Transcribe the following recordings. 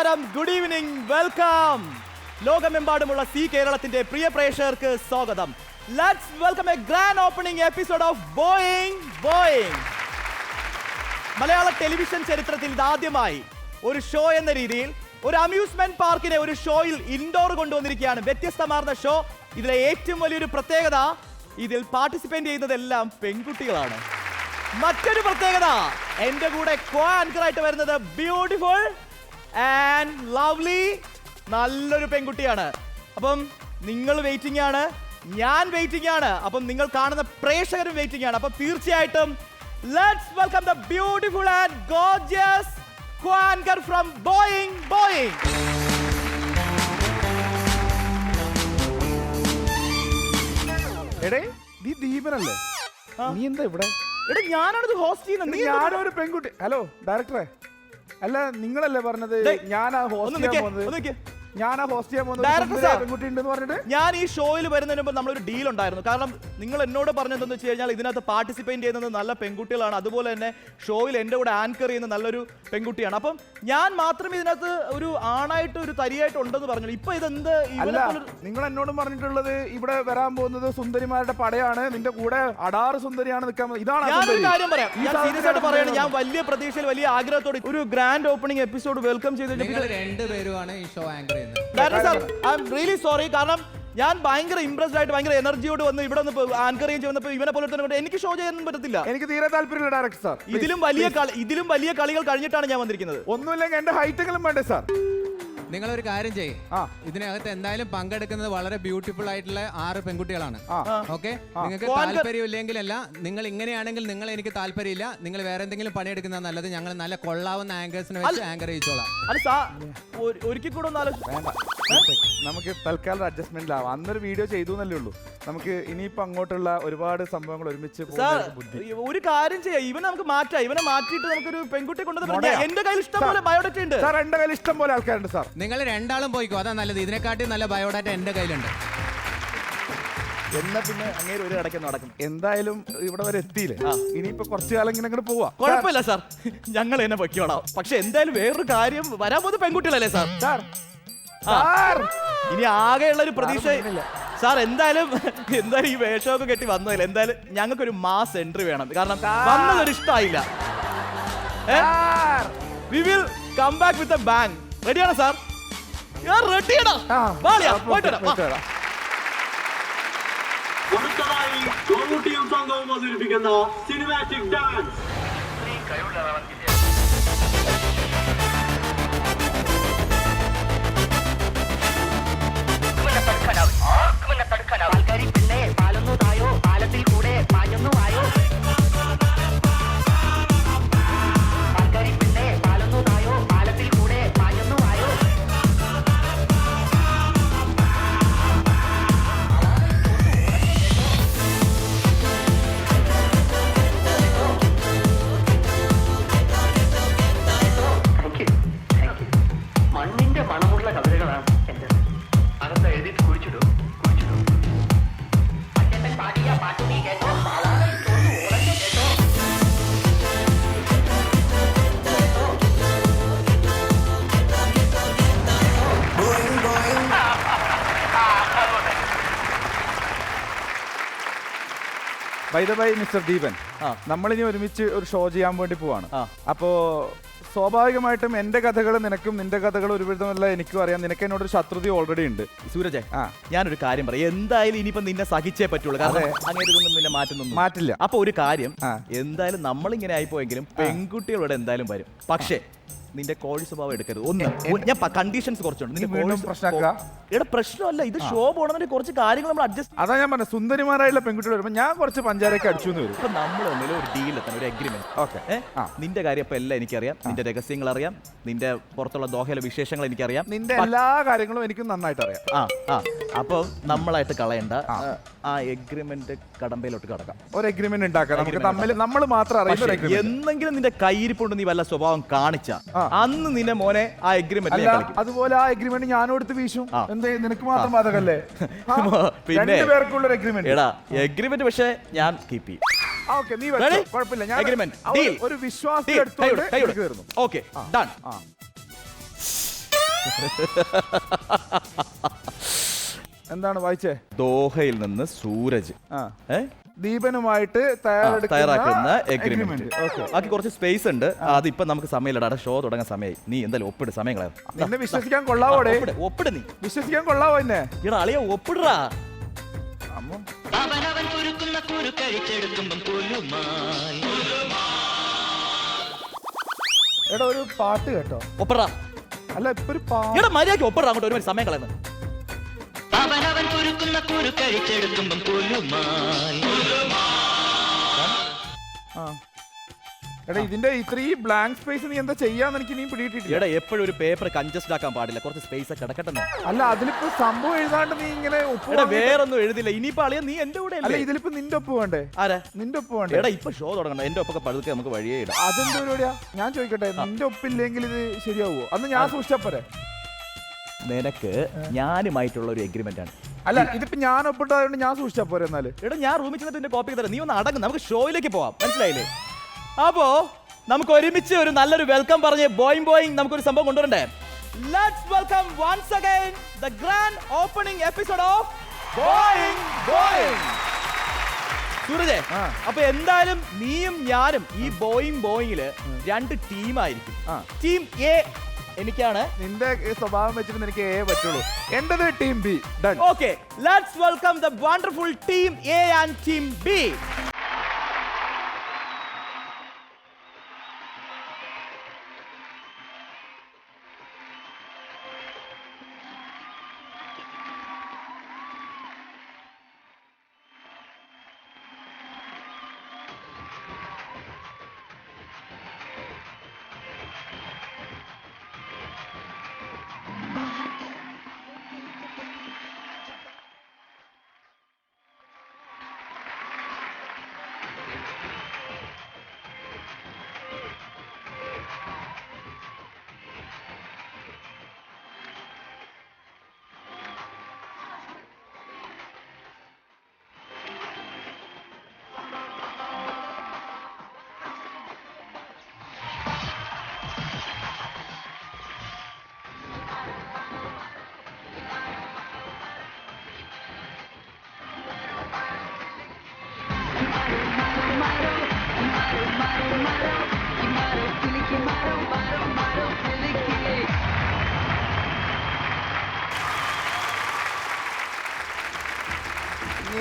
നമസ്കാരം, good evening, welcome. ലോകമെമ്പാടുമുള്ള C കേരളത്തിന്റെ പ്രിയ പ്രേക്ഷകർക്ക് സ്വാഗതം. Let's welcome A grand opening episode of Boeing. Malayala television ചരിത്രത്തിൽ ഇതാദ്യമായി ഒരു ഷോ എന്ന രീതിയിൽ ഒരു അമ്യൂസ്മെന്റ് പാർക്കിനെ ഒരു ഷോയിൽ ഇൻഡോർ കൊണ്ടുവന്നിരിക്കുകയാണ്. വ്യത്യസ്തമാർന്ന ഷോ. ഇതിലെ ഏറ്റവും വലിയൊരു പ്രത്യേകത, ഇതിൽ പാർട്ടിസിപ്പേറ്റ് ചെയ്യുന്നതെല്ലാം പെൺകുട്ടികളാണ്. മറ്റൊരു പ്രത്യേകത, എന്റെ കൂടെ കോ ആങ്കർ ആയിട്ട് വരുന്നത് ബ്യൂട്ടിഫുൾ ആൻഡ് ലവ്ലി നല്ലൊരു പെൺകുട്ടിയാണ്. അപ്പം നിങ്ങൾ വെയിറ്റിംഗ് ആണ്, ഞാൻ വെയിറ്റിംഗ് ആണ്, അപ്പം നിങ്ങൾ കാണുന്ന പ്രേക്ഷകരും വെയിറ്റിംഗ് ആണ്. അപ്പം തീർച്ചയായിട്ടും let's welcome the beautiful and gorgeous co anchor from Boeing. എടേ, നീ ദീപനല്ലേ? നീ എന്താ ഇവിടെ? എടാ, ഞാനാണിത് ഹോസ്റ്റ് ചെയ്യുന്നത്. ഞാനൊരു പെൺകുട്ടി. ഹലോ ഡയറക്ടറെ, അല്ല നിങ്ങളല്ലേ പറഞ്ഞത് ഞാനാ ഹോസ്റ്റ് ചെയ്യാൻ പോകുന്നത് പെൺകുട്ടി ഉണ്ടെന്ന് പറഞ്ഞിട്ട്? ഞാൻ ഈ ഷോയിൽ വരുന്നതിന് മുമ്പ് നമ്മളൊരു ഡീൽ ഉണ്ടായിരുന്നു. കാരണം നിങ്ങൾ എന്നോട് പറഞ്ഞതെന്ന് വെച്ച് കഴിഞ്ഞാൽ ഇതിനകത്ത് പാർട്ടിസിപ്പേറ്റ് ചെയ്യുന്നത് നല്ല പെൺകുട്ടികളാണ്, അതുപോലെ തന്നെ ഷോയിൽ എൻ്റെ കൂടെ ആങ്കർ ചെയ്യുന്ന നല്ലൊരു പെൺകുട്ടിയാണ്. അപ്പം ഞാൻ മാത്രമേ ഇതിനകത്ത് ഒരു ആണായിട്ട് ഒരു തരിയായിട്ട് ഉണ്ടെന്ന് പറഞ്ഞു. ഇപ്പൊ ഇതെന്ത്? നിങ്ങൾ എന്നോടും പറഞ്ഞിട്ടുള്ളത് ഇവിടെ വരാൻ പോകുന്നത് സുന്ദരിമാരുടെ പടയാണ്, നിന്റെ കൂടെ അടാറ് സുന്ദരിയാണ് നിൽക്കാൻ. ഇതാണ് ഞാനൊരു കാര്യം പറയാം, ഞാൻ സീരിയസ് ആയിട്ട് പറയാണ്. ഞാൻ വലിയ പ്രതീക്ഷയിൽ വലിയ ആഗ്രഹത്തോടെ ഒരു ഗ്രാൻഡ് ഓപ്പണിംഗ് എപ്പിസോഡ് വെൽക്കം ചെയ്തിട്ട് രണ്ടുപേരുമാണ് ഈ ഷോ ആങ്കർ ചെയ്യുന്നത്. I am really sorry. കാരണം ഞാൻ ഭയങ്കര ഇംപ്രസ്ഡ് ആയിട്ട് ഭയങ്കര എനർജിയോട് വന്ന് ഇവിടെ ഒന്ന് ആങ്കർ ചെയ്യുന്നപ്പോൾ ഇവനെ പോലെ തന്നെ എനിക്ക് ഷോ ചെയ്യാനൊന്നും പറ്റത്തില്ല. എനിക്ക് തീരെ താല്പര്യമില്ല ഡയറക്ടർ സാർ. ഇതിലും വലിയ കളികൾ കഴിഞ്ഞിട്ടാണ് ഞാൻ വന്നിരിക്കുന്നത്. ഒന്നുമില്ലെങ്കിൽ എന്റെ ഹൈറ്റെങ്കിലും വേണ്ടേ സാർ? നിങ്ങളൊരു കാര്യം ചെയ്യും, ഇതിനകത്ത് എന്തായാലും പങ്കെടുക്കുന്നത് വളരെ ബ്യൂട്ടിഫുൾ ആയിട്ടുള്ള 6 പെൺകുട്ടികളാണ്. ഓക്കെ, നിങ്ങൾക്ക് താല്പര്യമില്ലെങ്കിലല്ല, നിങ്ങൾ ഇങ്ങനെയാണെങ്കിൽ നിങ്ങൾ എനിക്ക് താല്പര്യമില്ല, നിങ്ങൾ വേറെ എന്തെങ്കിലും പണിയെടുക്കുന്നത് നല്ലത്. ഞങ്ങൾ നല്ല കൊള്ളാവുന്ന ആങ്കേഴ്സിനെ വെച്ച് ആങ്കർ ചെയ്യിച്ചോളാം. ഒരിക്കൽ കൂടെ നമുക്ക് തൽക്കാലം അഡ്ജസ്റ്റ്മെന്റിലാവാം. അന്നൊരു വീഡിയോ ചെയ്തു എന്നല്ലേ ഉള്ളൂ. നമുക്ക് ഇനിയിപ്പോ അങ്ങോട്ടുള്ള ഒരുപാട് സംഭവങ്ങൾ ഒരുമിച്ച് ഒരു കാര്യം ചെയ്യാം, ഇവനെ നമുക്ക് മാറ്റാം. ഇവനെ മാറ്റിയിട്ട് നമുക്കൊരു പെൺകുട്ടി കൊണ്ടുവന്ന് എന്റെ കയ്യിൽ ഇഷ്ടം പോലെ ബയോഡേറ്റ ഉണ്ട് സാർ. എന്റെ കയ്യിൽ ഇഷ്ടം പോലെ ആൾക്കാരുണ്ട് സാർ. നിങ്ങൾ രണ്ടാളും പോയിക്കോ, അതാ നല്ലത്. ഇതിനെക്കാട്ടി നല്ല ബയോഡാറ്റ എന്റെ കയ്യിലുണ്ട്. എന്നാ പിന്നെ അങ്ങേര് ഒരു ഇടയ്ക്ക് നടക്കും. എന്തായാലും ഇവിടെ വരെ എത്തിയില്ലേ, ഇനിയിപ്പോ കുറച്ചു കാലം ഇങ്ങനെ അങ്ങോട്ട് പോവാ. കുഴപ്പമില്ല സാർ, ഞങ്ങൾ എന്നെ പൊയ്ക്കോളാം. പക്ഷെ എന്തായാലും വേറൊരു കാര്യം, വരാൻ പോകുന്ന പെൺകുട്ടികളല്ലേ സാർ? ഇനി ആകെയുള്ള ഒരു പ്രതീക്ഷ സാർ, എന്തായാലും ഈ വേഷമൊക്കെ കെട്ടി വന്നതില്ല. എന്തായാലും ഞങ്ങൾക്കൊരു മാസ് എൻട്രി വേണം. കാരണം വന്നതൊരു ഇഷ്ടമായില്ല. We will come back with a bang. റെഡിയാണോ സാർ? റെഡിയാണോ? ും സംഘവും അവതരിപ്പിക്കുന്ന സിനിമാറ്റിക് ഡാൻസ്. മണ്ണിന്റെ മണമുള്ള കവിതകളാണ് എന്റെ അകത്ത് എഴുതിയിട്ട് കുഴിച്ചിടും. പാടിയ പാട്ട് നീ കേട്ടോ, കേട്ടോ. By the by Mister Deepan, നമ്മളിനി ഒരുമിച്ച് ഒരു ഷോ ചെയ്യാൻ വേണ്ടി പോവാണ്. അപ്പോ സ്വാഭാവികമായിട്ടും എന്റെ കഥകൾ നിനക്കും നിന്റെ കഥകൾ ഒരുവിധമല്ല എനിക്കും അറിയാം. നിനക്ക് എന്നോട് ഒരു ശത്രുത ഓൾറെഡി ഉണ്ട്. സൂരജ്, ഞാനൊരു കാര്യം പറയാം. എന്തായാലും ഇനിയിപ്പോ നിന്നെ സഹിച്ചേ പറ്റുള്ളൂ. കാരണം അങ്ങനെ നിന്നെ മാറ്റില്ല. അപ്പൊ ഒരു കാര്യം, എന്തായാലും നമ്മളിങ്ങനെ ആയിപ്പോയെങ്കിലും പെൺകുട്ടികളോട് എന്തായാലും വരും. പക്ഷേ നിന്റെ കോഴി സ്വഭാവം എടുക്കരുത്. ഞാൻ കണ്ടീഷൻസ് കുറച്ചുണ്ട്. പ്രശ്നമല്ല, ഇത് ഷോ പോകണമെങ്കിൽ കുറച്ച് കാര്യങ്ങൾ നമ്മൾ അഡ്ജസ്റ്റ്. അതാ ഞാൻ പറഞ്ഞ സുന്ദരിമാരായുള്ള പെൺകുട്ടികൾ വരുമ്പോൾ ഞാൻ കുറച്ച് പഞ്ചാരക്ക് അടിച്ചു എന്ന് വരും. ഇപ്പൊ നമ്മൾ തമ്മിൽ ഒരു ഡീൽ എത്തണം, ഒരു അഗ്രിമെന്റ്. ഓക്കെ, നിന്റെ കാര്യം ഇപ്പൊ എല്ലാം എനിക്കറിയാം, നിന്റെ രഹസ്യങ്ങൾ അറിയാം, നിന്റെ പുറത്തുള്ള ദോഹയിലെ വിശേഷങ്ങൾ എനിക്കറിയാം, നിന്റെ എല്ലാ കാര്യങ്ങളും എനിക്ക് നന്നായിട്ട് അറിയാം. അപ്പൊ നമ്മളായിട്ട് കളയണ്ട, ആ എഗ്രിമെന്റ് കടമ്പയിലോട്ട് കടക്കാം. ഒരു എഗ്രിമെന്റ് ഉണ്ടാക്കാം നമുക്ക് തമ്മിൽ, നമ്മൾ മാത്രം അറിയാം. എന്തെങ്കിലും നിന്റെ കയ്യിരിപ്പുണ്ട്, നീ വല്ല സ്വഭാവം കാണിച്ച അന്ന് നിന്നെ മോനെ ആ എഗ്രിമെന്റ്. അതുപോലെ ആ എഗ്രിമെന്റ് ഞാനും എടുത്ത് വീശും. നിനക്ക് മാത്രം ബാധകല്ലേ? പിന്നെ എടാ എഗ്രിമെന്റ് പക്ഷെ ഞാൻ കീപ്പ് ചെയ്യും. ഒരു വിശ്വാസം. എന്താണ് വായിച്ചേ? ദോഹയിൽ നിന്ന് സൂരജ് ദീപനുമായിട്ട് തയ്യാറാക്കുന്ന എഗ്രിമെന്റ്. ബാക്കി കുറച്ച് സ്പേസ് ഉണ്ട്, അതിപ്പോ നമുക്ക് സമയമില്ലടാ, ഷോ തുടങ്ങാൻ സമയമായി. നീ എന്തായാലും ഒപ്പിട്, സമയം കളയാം. നിന്നെ വിശ്വസിക്കാൻ കൊള്ളാവോടെ? ഒപ്പിട്, നീ വിശ്വസിക്കാൻ കൊള്ളാവോ എന്നെ? ഇവിടെ അളിയ ഒപ്പിടാ. എടാ ഒരു പാട്ട് കേട്ടോ? ഒപ്പിടാ. അല്ല ഇപ്പൊ ഒരു മര്യാദയ്ക്ക് ഒപ്പിടാ, അങ്ങോട്ട് ഒരു സമയം കളയുന്നത്. എടാ ഇതിന്റെ ഇത്രയും ബ്ലാങ്ക് സ്പേസ് നീ എന്താ ചെയ്യാന്ന് എനിക്ക് നീ പിടിയിട്ടില്ല. എടാ എപ്പോഴും ഒരു പേപ്പർ കൺജസ്റ്റ് ആക്കാൻ പാടില്ല, കുറച്ച് സ്പേസ് കിടക്കട്ടെ. അല്ല അതിലിപ്പോ സംഭവം എഴുതാണ്ട് നീ ഇങ്ങനെ വേറൊന്നും എഴുതില്ല. ഇനിയിപ്പോ അളിയ നീ എന്റെ കൂടെ അല്ല, ഇതിലിപ്പോ നിന്റെ ഒപ്പ് വേണ്ടേ? ആരാ നിന്റെ ഒപ്പ് വേണ്ടേ? എടാ ഇപ്പൊ ഷോ തുടങ്ങണ്ട, എന്റെ ഒപ്പൊക്കെ പഴുതൊക്കെ നമുക്ക് വഴിയേ ഇടാം. അതെന്താ പരിപാടിയാ? ഞാൻ ചോദിക്കട്ടെ, നിന്റെ ഒപ്പില്ലെങ്കിൽ ഇത് ശരിയാവോ? അന്ന് ഞാൻ സൂക്ഷിച്ചപ്പോരെ. നിനക്ക് ഞാനുമായിട്ടുള്ള ഒരു എഗ്രിമെന്റ് ആണ്. അല്ല ഇതിപ്പോ ഞാൻ ഒപ്പിട്ടതുകൊണ്ട് ഞാൻ സൂക്ഷിച്ചാ പോരെ? എന്നാല് എടാ ഞാൻ റൂമിൽ ചെന്നിട്ട് കോപ്പി തരാം, നീ ഒന്ന് അടങ്ങും, നമുക്ക് ഷോയിലേക്ക് പോവാം. മനസ്സിലായില്ലേ? അപ്പോ നമുക്ക് ഒരുമിച്ച് ഒരു നല്ലൊരു വെൽക്കം പറഞ്ഞ് ബോയിങ് നമുക്കൊരു സംഭവം കൊണ്ടുവരണ്ടേ? Let's welcome once again the grand opening episode of Boing. സൂരജേ, അപ്പൊ എന്തായാലും നീയും ഞാനും ഈ ബോയിങ്ങില് 2 ടീമായിരിക്കും. ടീം എ എനിക്കാണ്. നിന്റെ സ്വഭാവം വെച്ചിട്ട് എനിക്ക് എ പറ്റുള്ളൂ. എന്റേത് team B. Okay, let's welcome the wonderful team A and team B.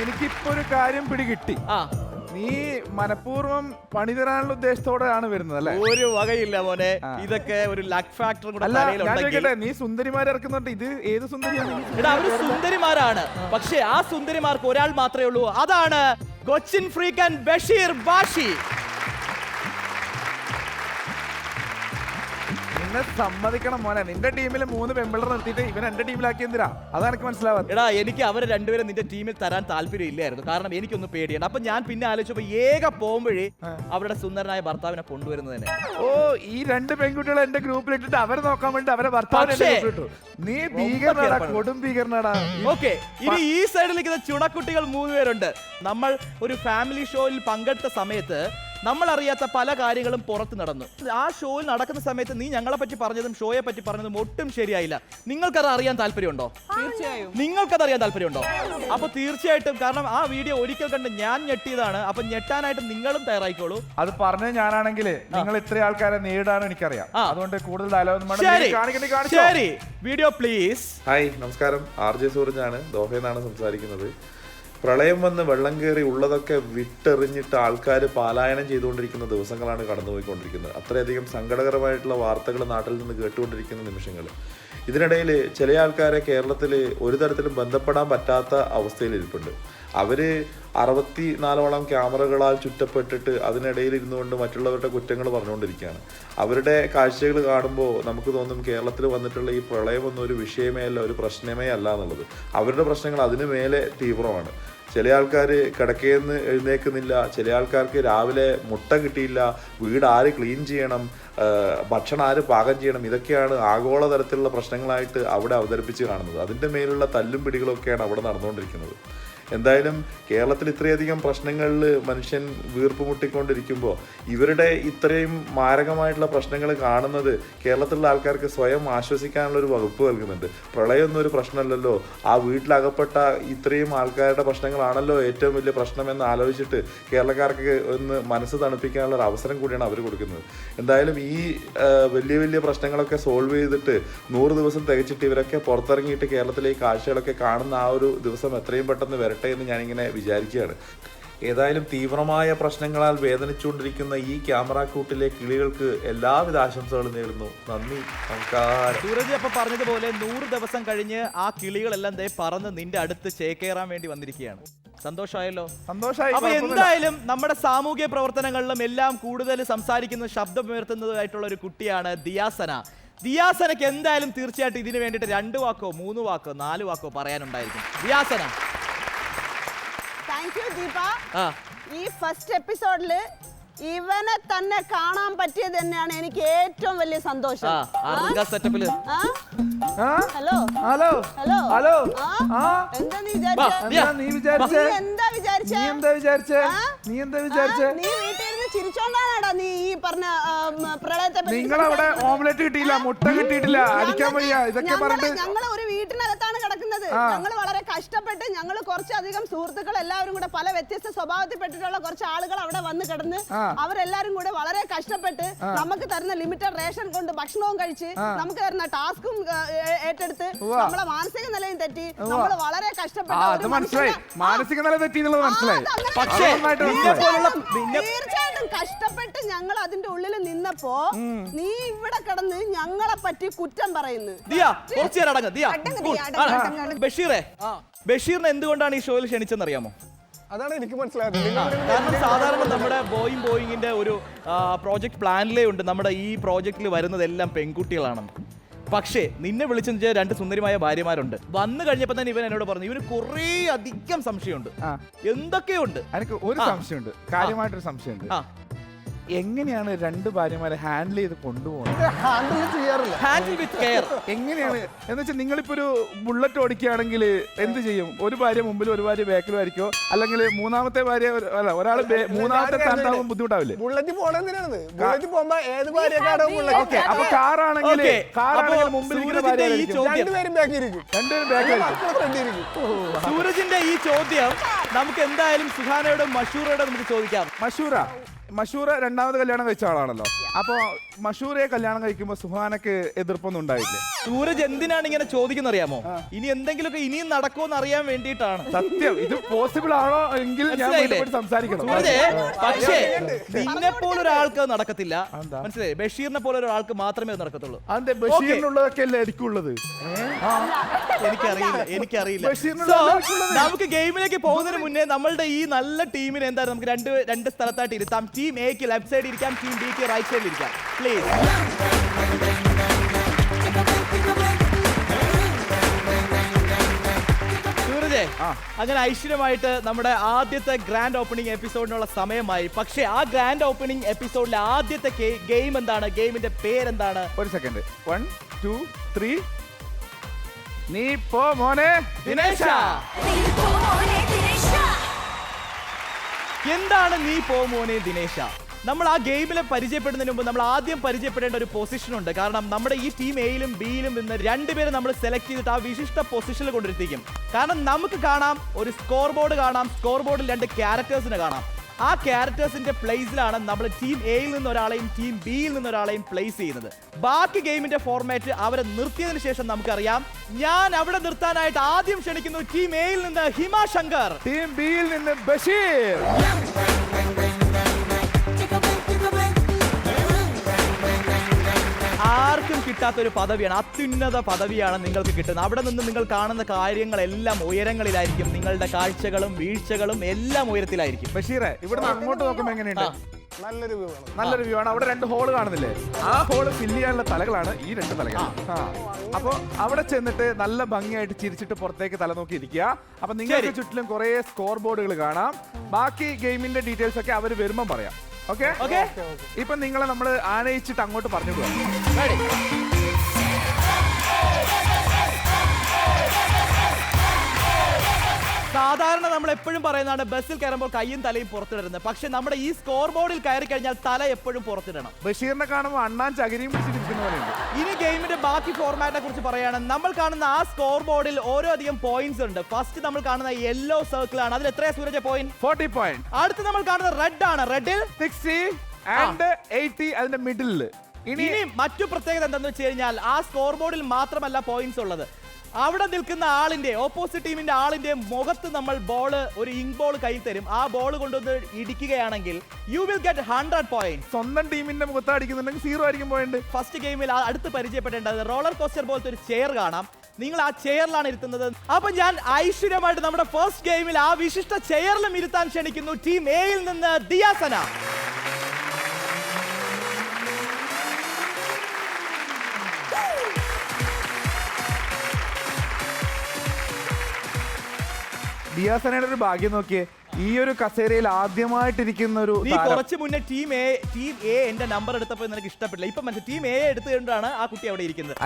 എനിക്കിപ്പോ ഒരു കാര്യം പിടികിട്ടി. നീ മനഃപൂർവ്വം പണി തരാനുള്ള ഉദ്ദേശത്തോടെയാണ് വരുന്നത് അല്ലേ? ഒരു വകയില്ല മോനെ, ഇതൊക്കെ ഒരു ലക്ക് ഫാക്ടർ കൂടെ. നീ സുന്ദരിമാരെ ഇറക്കുന്നുണ്ട്, ഇത് ഏത് സുന്ദരിയാണ്? അവര് സുന്ദരിമാരാണ്, പക്ഷെ ആ സുന്ദരിമാർക്ക് ഒരാൾ മാത്രമേ ഉള്ളൂ, അതാണ് കൊച്ചിൻ ഫ്രീക്കൻ ബഷീർ ബാഷി. നിന്നെ സമ്മതിക്കണം മോനെ, നിന്റെ ടീമിൽ 3 പെമ്പിളർ നിർത്തിയിട്ട് ഇവൻ എന്റെ ടീമിലാക്കി എന്തിനാ? അതാണ് എനിക്ക് മനസ്സിലാവാ. എടാ എനിക്ക് അവരെ രണ്ടുപേരും നിന്റെ ടീമിൽ തരാൻ താല്പര്യം ഇല്ലായിരുന്നു, കാരണം എനിക്കൊന്ന് പേടിയാണ്. അപ്പൊ ഞാൻ പിന്നെ ആലോചിച്ചപ്പോ പോകുമ്പോഴേ അവരുടെ സുന്ദരനായ ഭർത്താവിനെ കൊണ്ടുവരുന്നതിനെ. ഓ, ഈ 2 പെൺകുട്ടികളെ എന്റെ ഗ്രൂപ്പിൽ ഇട്ടിട്ട് അവരെ നോക്കാൻ വേണ്ടി അവരെ ഭർത്താവിനെ. നീ ഭീകരനാടാ, കൊടും ഭീകരനാടാ. ഓക്കെ, ഇനി ഈ സൈഡിൽ നിൽക്കുന്ന ചുണക്കുട്ടികൾ 3 പേരുണ്ട്. നമ്മൾ ഒരു ഫാമിലി ഷോയിൽ പങ്കെടുത്ത സമയത്ത് നമ്മൾ അറിയാത്ത പല കാര്യങ്ങളും പുറത്ത് നടന്നു. ആ ഷോയിൽ നടക്കുന്ന സമയത്ത് നീ ഞങ്ങളെ പറ്റി പറഞ്ഞതും ഷോയെ പറ്റി പറഞ്ഞതും ഒട്ടും ശരിയായില്ല. നിങ്ങൾക്കത് അറിയാൻ താല്പര്യമുണ്ടോ? തീർച്ചയായും. നിങ്ങൾക്കത് അറിയാൻ താല്പര്യമുണ്ടോ? അപ്പൊ തീർച്ചയായിട്ടും, കാരണം ആ വീഡിയോ ഒരിക്കൽ കണ്ട് ഞാൻ ഞെട്ടിയതാണ്. അപ്പൊ ഞെട്ടാനായിട്ട് നിങ്ങളും തയ്യാറായിക്കോളൂ. അത് പറഞ്ഞത് ഞാനാണെങ്കിൽ നിങ്ങൾ ഇത്രയും ആൾക്കാരെ നേരിടാനും എനിക്കറിയാം. അതുകൊണ്ട് കൂടുതൽ ഡയലോഗ് ശരി, വീഡിയോ പ്ലീസ്. ഹായ്, നമസ്കാരം. RJ സൂരജാണ്, ദോഹയെന്നാണ് സംസാരിക്കുന്നത്. പ്രളയം വന്ന് വെള്ളം കയറി ഉള്ളതൊക്കെ വിട്ടെറിഞ്ഞിട്ട് ആൾക്കാർ പലായനം ചെയ്തുകൊണ്ടിരിക്കുന്ന ദിവസങ്ങളാണ് കടന്നുപോയിക്കൊണ്ടിരിക്കുന്നത്. അത്രയധികം സങ്കടകരമായിട്ടുള്ള വാർത്തകൾ നാട്ടിൽ നിന്ന് കേട്ടുകൊണ്ടിരിക്കുന്ന നിമിഷങ്ങൾ. ഇതിനിടയിൽ ചില ആൾക്കാരെ കേരളത്തിൽ ഒരു തരത്തിലും ബന്ധപ്പെടാൻ പറ്റാത്ത അവസ്ഥയിലിരിപ്പുണ്ട്. അവർ 64ഓളം ക്യാമറകളാൽ ചുറ്റപ്പെട്ടിട്ട് അതിനിടയിൽ ഇരുന്നുകൊണ്ട് മറ്റുള്ളവരുടെ കുറ്റങ്ങൾ പറഞ്ഞുകൊണ്ടിരിക്കുകയാണ്. അവരുടെ കാഴ്ചകൾ കാണുമ്പോൾ നമുക്ക് തോന്നും കേരളത്തിൽ വന്നിട്ടുള്ള ഈ പ്രളയമൊന്നും ഒരു വിഷയമേ അല്ല, ഒരു പ്രശ്നമേ അല്ല എന്നുള്ളത്. അവരുടെ പ്രശ്നങ്ങൾ അതിനു മേലെ തീവ്രമാണ്. ചില ആൾക്കാർ കിടക്കയെന്ന് എഴുന്നേൽക്കുന്നില്ല, ചില ആൾക്കാർക്ക് രാവിലെ മുട്ട കിട്ടിയില്ല, വീട് ആര് ക്ലീൻ ചെയ്യണം, ഭക്ഷണം ആര് പാകം ചെയ്യണം, ഇതൊക്കെയാണ് ആഗോളതരത്തിലുള്ള പ്രശ്നങ്ങളായിട്ട് അവിടെ അവതരിപ്പിച്ച് കാണുന്നത്. അതിൻ്റെ മേലുള്ള തല്ലും പിടികളൊക്കെയാണ് അവിടെ നടന്നുകൊണ്ടിരിക്കുന്നത്. എന്തായാലും കേരളത്തിൽ ഇത്രയധികം പ്രശ്നങ്ങളിൽ മനുഷ്യൻ വീർപ്പ് മുട്ടിക്കൊണ്ടിരിക്കുമ്പോൾ ഇവരുടെ ഇത്രയും മാരകമായിട്ടുള്ള പ്രശ്നങ്ങൾ കാണുന്നത് കേരളത്തിലുള്ള ആൾക്കാർക്ക് സ്വയം ആശ്വസിക്കാനുള്ള ഒരു വകുപ്പ് നൽകുന്നുണ്ട്. പ്രളയമൊന്നും ഒരു പ്രശ്നമല്ലല്ലോ, ആ വീട്ടിലകപ്പെട്ട ഇത്രയും ആൾക്കാരുടെ പ്രശ്നങ്ങളാണല്ലോ ഏറ്റവും വലിയ പ്രശ്നമെന്ന് ആലോചിച്ചിട്ട് കേരളക്കാർക്ക് ഒന്ന് മനസ്സ് തണുപ്പിക്കാനുള്ള ഒരു അവസരം കൂടിയാണ് അവർ കൊടുക്കുന്നത്. എന്തായാലും ഈ വലിയ വലിയ പ്രശ്നങ്ങളൊക്കെ സോൾവ് ചെയ്തിട്ട് 100 ദിവസം തികച്ചിട്ട് ഇവരൊക്കെ പുറത്തിറങ്ങിയിട്ട് കേരളത്തിലെ ഈ കാഴ്ചകളൊക്കെ കാണുന്ന ആ ഒരു ദിവസം എത്രയും പെട്ടെന്ന് വരട്ടെ എന്ന് ഞാനിങ്ങനെ വിചാരിക്കുകയാണ്. ഏതായാലും തീവ്രമായ പ്രശ്നങ്ങളാൽ വേദനിച്ചുകൊണ്ടിരിക്കുന്ന ഈ ക്യാമറ കൂട്ടിലെ കിളികൾക്ക് എല്ലാവിധ ആശംസകളും നേരുന്നു. നന്ദി, നമസ്കാരം. സൂരജ് അപ്പൊ പറഞ്ഞതുപോലെ 100 ദിവസം കഴിഞ്ഞ് ആ കിളികളെല്ലാം ദേ പറന്ന് നിന്റെ അടുത്ത് ചേക്കേറാൻ വേണ്ടി വന്നിരിക്കുകയാണ്. സന്തോഷമായല്ലോ? സന്തോഷമായി. അപ്പൊ എന്തായാലും നമ്മുടെ സാമൂഹ്യ പ്രവർത്തനങ്ങളിലും എല്ലാം കൂടുതൽ സംസാരിക്കുന്ന ശബ്ദമുയർത്തുന്നതായിട്ടുള്ള ഒരു കുട്ടിയാണ് ദിയാസന. ദിയാസനക്ക് എന്തായാലും തീർച്ചയായിട്ടും ഇതിനു വേണ്ടിയിട്ട് 2 വാക്കോ 3 വാക്കോ 4 വാക്കോ പറയാനുണ്ടായിരിക്കും. ദിയാസന. Thank you Deepa. ഈ ഫസ്റ്റ് എപ്പിസോഡില് ഇവനെ തന്നെ കാണാൻ പറ്റിയത് തന്നെയാണ് എനിക്ക് ഏറ്റവും വലിയ സന്തോഷം. സെറ്റപ്പില് ഹലോ ഹലോ ഹലോ ഹലോ. എന്താ നീ വിചാരിച്ചേ? നീ വീട്ടിൽ ഇരുന്ന് ചിരിച്ചോണ്ടാണാടാ നീ ഈ പറഞ്ഞ പ്രളയത്തെ പറ്റി. നിങ്ങളവിടെ ഓംലെറ്റ് കിട്ടിയില്ല, മുട്ട കിട്ടിയിട്ടില്ല, അടിക്കാൻ വയ്യ, ഇതൊക്കെ പറഞ്ഞിട്ട് ഞങ്ങൾ ഒരു വീട്ടിനകത്താണ് കിടക്കുന്നത്. ഞങ്ങൾ വളരെ കഷ്ടപ്പെട്ട് ഞങ്ങൾ കുറച്ചധികം സുഹൃത്തുക്കൾ എല്ലാവരും കൂടെ പല വ്യത്യസ്ത സ്വഭാവത്തിൽപ്പെട്ടിട്ടുള്ള കുറച്ച് ആളുകൾ അവിടെ വന്ന് കിടന്ന് അവരെല്ലാരും കൂടെ വളരെ കഷ്ടപ്പെട്ട് നമുക്ക് തരുന്ന ലിമിറ്റഡ് റേഷൻ കൊണ്ട് ഭക്ഷണവും കഴിച്ച് നമുക്ക് തരുന്ന ടാസ്കും ഏറ്റെടുത്ത് നമ്മളെ മാനസിക നിലയും തെറ്റി നമ്മൾ വളരെ കഷ്ടപ്പെട്ടു. മാനസിക നില തെറ്റി മനസ്സിലായി. തീർച്ചയായിട്ടും കഷ്ടപ്പെട്ട് ഞങ്ങൾ അതിന്റെ ഉള്ളിൽ നിന്നപ്പോ നീ ഇവിടെ കിടന്ന് ഞങ്ങളെ പറ്റി കുറ്റം പറയുന്നു. ബഷീറിനെ എന്തുകൊണ്ടാണ് ഈ ഷോയിൽ ക്ഷണിച്ചെന്നറിയാമോ? അതാണ് എനിക്ക് മനസ്സിലായത്. കാരണം സാധാരണ നമ്മുടെ ബോയിങ്ങിന്റെ ഒരു പ്രോജക്ട് പ്ലാനിലേ ഉണ്ട് നമ്മുടെ ഈ പ്രോജക്റ്റിൽ വരുന്നതെല്ലാം പെൺകുട്ടികളാണെന്ന്. പക്ഷേ നിന്നെ വിളിച്ചെന്ന് വെച്ചാൽ 2 സുന്ദരിമായ ഭാര്യമാരുണ്ട്. വന്നു കഴിഞ്ഞപ്പോ തന്നെ ഇവൻ എന്നോട് പറഞ്ഞു ഇവന് കുറേ അധികം സംശയമുണ്ട്, എന്തൊക്കെയുണ്ട്. എനിക്ക് ഒരു സംശയമുണ്ട്, കാര്യമായിട്ടൊരു സംശയമുണ്ട്. എങ്ങനെയാണ് 2 ഭാര്യമാരെ ഹാൻഡിൽ ചെയ്ത് കൊണ്ടുപോകുന്നത്? Handle with care. എങ്ങനെയാണ് എന്ന് വെച്ചാൽ നിങ്ങളിപ്പോ ഒരു ബുള്ളറ്റ് ഓടിക്കുകയാണെങ്കിൽ എന്ത് ചെയ്യും? ഒരു ഭാര്യ മുമ്പിലും ഒരു ഭാര്യ ബാക്കിലും ആയിരിക്കോ? അല്ലെങ്കിൽ മൂന്നാമത്തെ ഭാര്യ അല്ല ഒരാൾ മൂന്നാമത്തെ സ്ഥാനത്താകുമ്പോൾ ബുദ്ധിമുട്ടാവില്ലേ? ബുള്ളറ്റ് പോണെന്തിനാണ്? ബുള്ളറ്റ് പോകുമ്പോ ഏത് ഭാര്യക്കാണോ ബുള്ളറ്റ്? അപ്പൊ കാറാണെങ്കിൽ മുമ്പിൽ രണ്ടുപേരും ബാക്കിയിരിക്കും. സൂരജിന്റെ ഈ ചോദ്യം നമുക്ക് എന്തായാലും സുഹാനയോടും മഷൂറയോടും നമുക്ക് ചോദിക്കാം. മഷൂറ 2ാമത് കല്യാണം കഴിച്ച ആളാണല്ലോ. അപ്പൊ മഷൂറയെ കല്യാണം കഴിക്കുമ്പോ സുഹാനക്ക് എതിർപ്പൊന്നും ഉണ്ടായില്ലേ? സൂരജ് എന്തിനാണ് ഇങ്ങനെ ചോദിക്കുന്ന അറിയാമോ? ഇനി എന്തെങ്കിലുമൊക്കെ ഇനിയും നടക്കുമെന്ന് അറിയാൻ വേണ്ടിയിട്ടാണ്. സത്യം, ഇത് പോസിബിൾ ആണോ എങ്കിൽ സംസാരിക്കണം. പക്ഷേ നിന്നെ പോലൊരാൾക്ക് നടക്കത്തില്ല, മനസ്സിലായി? ബഷീറിനെ പോലെ ഒരാൾക്ക് മാത്രമേ നടക്കത്തുള്ളൂ. അതെ, ബഷീറിനുള്ളതൊക്കെ അല്ലേ എനിക്കുള്ളത്? എനിക്കറിയില്ല. നമുക്ക് ഗെയിമിലേക്ക് പോകുന്നതിന് മുന്നേ നമ്മളുടെ ഈ നല്ല ടീമിനെ എന്തായാലും നമുക്ക് രണ്ട് സ്ഥലത്തായിട്ട് ഇരുത്താം. ടീം എക്ക് ലെഫ്റ്റ് സൈഡിൽ ഇരിക്കാം, ടീം ബിക്ക് റൈറ്റ് സൈഡിൽ ഇരിക്കാം. പ്ലീസ്. സൂരജേ, അങ്ങനെ ഐശ്വര്യമായിട്ട് നമ്മുടെ ആദ്യത്തെ ഗ്രാൻഡ് ഓപ്പണിംഗ് എപ്പിസോഡിനുള്ള സമയമായി. പക്ഷേ ആ ഗ്രാൻഡ് ഓപ്പണിംഗ് എപ്പിസോഡിലെ ആദ്യത്തെ ഗെയിം എന്താണ്? ഗെയിമിന്റെ പേരെന്താണ്? ഒരു സെക്കൻഡ്. 1 2 3. നീ പോ മോനെ ദിനേശ. എന്താണ് നീ പോ മോനെ ദിനേശ? നമ്മൾ ആ ഗെയിമിലെ പരിചയപ്പെടുന്നതിന് മുമ്പ് നമ്മൾ ആദ്യം പരിചയപ്പെടേണ്ട ഒരു പൊസിഷൻ ഉണ്ട്. കാരണം നമ്മുടെ ഈ ടീം എയിലും ബിയിലും നിന്ന് 2 പേരെ നമ്മൾ സെലക്ട് ചെയ്തിട്ട് ആ വിശിഷ്ട പൊസിഷനിൽ കൊണ്ടിരുത്തിക്കും. കാരണം നമുക്ക് കാണാം ഒരു സ്കോർ ബോർഡ് കാണാം, സ്കോർ ബോർഡിൽ 2 ക്യാരക്ടേഴ്സിനെ കാണാം. ആ ക്യാരക്ടേഴ്സിന്റെ പ്ലേസിലാണ് നമ്മൾ ടീം എയിൽ നിന്ന് ഒരാളെയും ടീം ബിയിൽ നിന്ന് ഒരാളെയും പ്ലേസ് ചെയ്യുന്നത്. ബാക്കി ഗെയിമിന്റെ ഫോർമാറ്റ് അവരെ നിർത്തിയതിനു ശേഷം നമുക്കറിയാം. ഞാൻ അവിടെ നിർത്താനായിട്ട് ആദ്യം ക്ഷണിക്കുന്നു ടീം എയിൽ നിന്ന് ഹിമ ശങ്കർ, ടീം ബിയിൽ നിന്ന് ബഷീർ. ആർക്കും കിട്ടാത്തൊരു പദവിയാണ്, അത്യുന്നത പദവിയാണ് നിങ്ങൾക്ക് കിട്ടുന്നത്. അവിടെ നിന്ന് നിങ്ങൾ കാണുന്ന കാര്യങ്ങളെല്ലാം ഉയരങ്ങളിലായിരിക്കും. നിങ്ങളുടെ കാഴ്ചകളും വീഴ്ചകളും എല്ലാം ഉയരത്തിലായിരിക്കും. ബഷീറെ, ഇവിടെ അങ്ങോട്ട് നോക്കുമ്പോ എങ്ങനെയുണ്ട്? നല്ലൊരു വ്യൂ ആണ്. അവിടെ 2 ഹോള് കാണുന്നില്ലേ? ആ ഹോള് ഫില്ല് ചെയ്യാനുള്ള തലകളാണ് ഈ 2 തലകൾ. അപ്പൊ അവിടെ ചെന്നിട്ട് നല്ല ഭംഗിയായിട്ട് ചിരിച്ചിട്ട് പുറത്തേക്ക് തല നോക്കി ഇരിക്കുക. അപ്പൊ നിങ്ങൾക്ക് ചുറ്റിലും കുറെ സ്കോർ ബോർഡുകൾ കാണാം. ബാക്കി ഗെയിമിന്റെ ഡീറ്റെയിൽസ് ഒക്കെ അവർ വരുമ്പം പറയാം. ഓക്കെ? ഇപ്പൊ നിങ്ങളെ നമ്മൾ ആനയിച്ചിട്ട് അങ്ങോട്ട് പറഞ്ഞു പോകാം. സാധാരണ നമ്മൾ എപ്പോഴും പറയുന്നതാണ് ബസ്സിൽ കയറുമ്പോൾ കയ്യും തലയും പുറത്തിടരുന്നത്. പക്ഷെ നമ്മുടെ ഈ സ്കോർ ബോർഡിൽ കയറി കഴിഞ്ഞാൽ തല എപ്പോഴും പുറത്തിടണം. ബഷീറിനെ കാണുമ്പോൾ അണ്ണാൻ ചകിരിയും പിടിച്ചിരിക്കുന്ന പോലെയുണ്ട്. ഇനി ഗെയിമിന്റെ ബാക്കി ഫോർമാറ്റിനെ കുറിച്ച് പറയുകയാണ്. നമ്മൾ കാണുന്ന ആ സ്കോർ ബോർഡിൽ ഓരോ അധികം പോയിന്റ്സ് ഉണ്ട്. ഫസ്റ്റ് നമ്മൾ കാണുന്ന യെല്ലോ സർക്കിൾ ആണ്. അതിൽ എത്രയാ സൂരജ് പോയിന്റ്? 40 പോയിന്റ്. അടുത്ത് നമ്മൾ കാണുന്ന റെഡ് ആണ്. റെഡിൽ 60 ആൻഡ് 80 അതിന്റെ മിഡിൽ. ഇനി മറ്റു പ്രത്യേകത എന്താണെന്ന് വെച്ച് കഴിഞ്ഞാൽ ആ സ്കോർ ബോർഡിൽ മാത്രമല്ല പോയിന്റ്സ് ഉള്ളത്. അവിടെ നിൽക്കുന്ന ആളിന്റെ ഓപ്പോസിറ്റ് ടീമിന്റെ ആളിന്റെ മുഖത്ത് നമ്മൾ ഒരു ഇങ്ക് ബോൾ കയ്യിൽ തരും. ആ ബോൾ കൊണ്ടുവന്ന് ഇടിക്കുകയാണെങ്കിൽ യു വിൽ ഗെറ്റ് 100 പോയിന്റ്. സ്വന്തം ടീമിന്റെ മുഖത്ത് അടിക്കുന്നുണ്ടെങ്കിൽ 0 ആയിരിക്കും പോയിന്റ്. ഫസ്റ്റ് ഗെയിമിൽ അടുത്ത് പരിചയപ്പെടേണ്ടത് റോളർ കോസ്റ്റർ പോലത്തെ ഒരു ചെയർ കാണാം. നിങ്ങൾ ആ ചെയറിലാണ് ഇരുത്തുന്നത്. അപ്പൊ ഞാൻ ഐശ്വര്യമായിട്ട് നമ്മുടെ ഫസ്റ്റ് ഗെയിമിൽ ആ വിശിഷ്ട ചെയറിലും ഇരുത്താൻ ക്ഷണിക്കുന്നു ടീം എയിൽ നിന്ന് ദിയാസന. ദിയാസനയുടെ ഒരു ഭാഗ്യം നോക്കിയേ, ഈ ഒരു കസേരയിൽ ആദ്യമായിട്ടിരിക്കുന്ന ഒരു നീ കുറച്ച് മുന്നേ ടീം എ എന്റെ നമ്പർ എടുത്തപ്പോൾ നിനക്ക് ഇഷ്ടപ്പെട്ടില്ല. ഇപ്പൊ മനസ്സിലായി ടീം എ എടുത്തുകൊണ്ടാണ് ആ കുട്ടി അവിടെ ഇരിക്കുന്നത്.